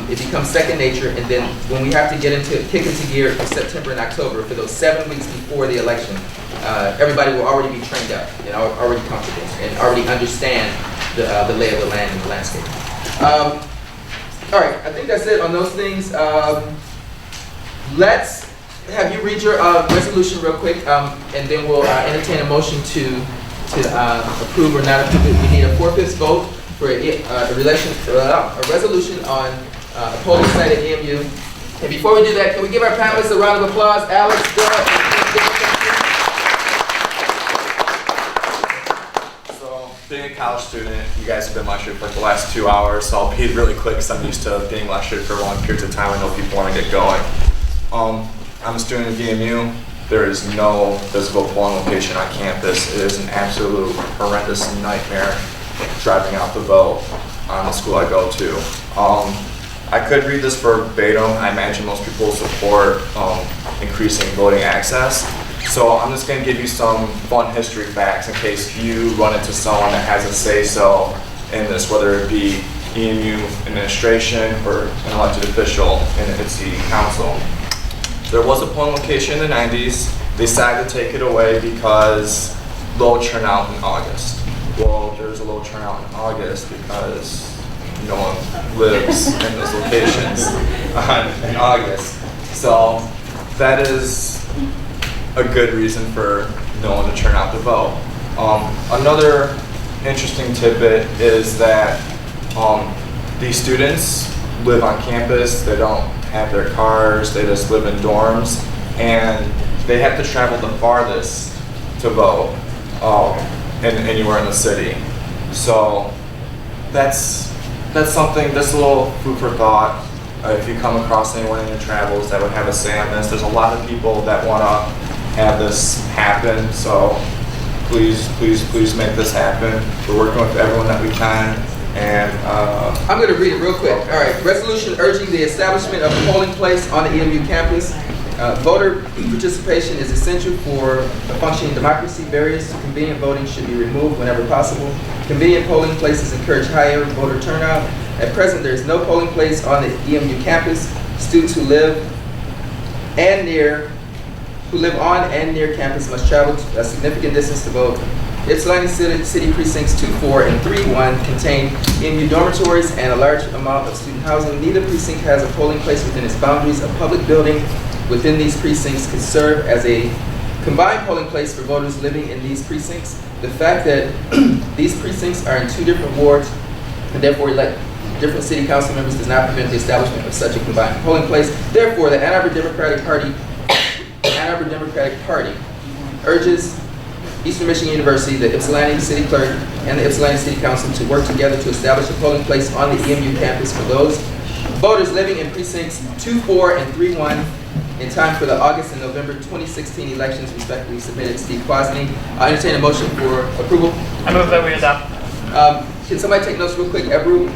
It becomes second nature, and then when we have to kick into gear for September and October, for those 7 weeks before the election, everybody will already be trained up and already comfortable and already understand the lay of the land and the landscape. All right, I think that's it on those things. Let's have you read your resolution real quick, and then we'll entertain a motion to approve or not approve it. We need a 4/5 vote for a resolution on a polling site at EMU. And before we do that, can we give our panelists a round of applause? Alex, Being a college student, you guys have been lectured for like the last 2 hours, so I'll be really quick because I'm used to being lectured for long periods of time. I know people want to get going. I'm a student at VMU. There is no physical polling location on campus. It is an absolute horrendous nightmare driving out to vote on the school I go to. I could read this verbatim. I imagine most people support increasing voting access. So I'm just gonna give you some fun history facts in case you run into someone that has a say-so in this, whether it be EMU administration or an elected official in its city council. There was a polling location in the 90s. They decided to take it away because low turnout in August. Well, there's a low turnout in August because no one lives in those locations in August. So that is a good reason for no one to turn out to vote. Another interesting tidbit is that these students live on campus. They don't have their cars. They just live in dorms, and they have to travel the farthest to vote anywhere in the city. So that's something, just a little food for thought. If you come across anyone in your travels that would have a say on this, there's a lot of people that want to have this happen. So please make this happen. We're working with everyone that we can. And I'm going to read it real quick. All right. Resolution urging the establishment of a polling place on the EMU campus. Voter participation is essential for a functioning democracy. Barriers to convenient voting should be removed whenever possible. Convenient polling places encourage higher voter turnout. At present, there is no polling place on the EMU campus. Students who live on and near campus must travel a significant distance to vote. Ypsilanti City Precincts 2-4 and 3-1 contain EMU dormitories and a large amount of student housing. Neither precinct has a polling place within its boundaries. A public building within these precincts could serve as a combined polling place for voters living in these precincts. The fact that these precincts are in 2 different wards and therefore elect different city council members does not prevent the establishment of such a combined polling place. Therefore, the Ann Arbor Democratic Party urges Eastern Michigan University, the Ypsilanti City Clerk, and the Ypsilanti City Council to work together to establish a polling place on the EMU campus for those voters living in precincts 2-4 and 3-1 in time for the August and November 2016 elections, respectively. Submitted Steve Kwasny. I entertain a motion for approval. I move that we adopt. Can somebody take notes real quick? Ebru,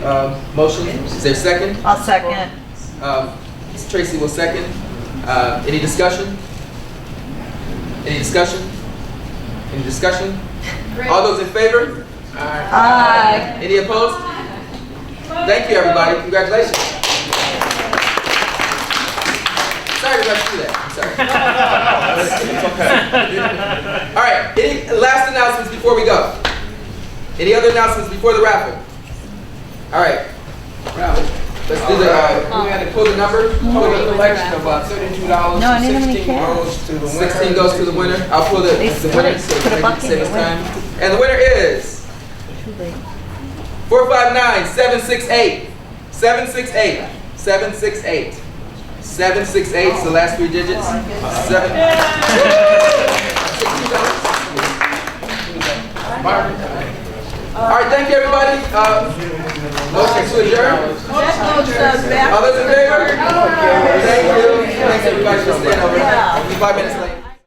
motion. Is there a second? I'll second. Tracy will second. Any discussion? Any discussion? Any discussion? All those in favor? Aye. Any opposed? Thank you, everybody. Congratulations. Sorry to rush through that. I'm sorry. All right. Any last announcements before we go? Any other announcements before the raffle? All right. Let's do the, we had to pull the number. Total election of $32. No, I didn't have any 16 cash. goes to the winner. 16 goes to the winner. I'll pull the winner so put a we buck can in save the us time. And the winner is 459-768. 768. 768. 768 is the last 3 digits. All right, thank you, everybody. Motion to adjourn. All those in favor? Thank you. Thanks, everybody, for staying over. 5 minutes late.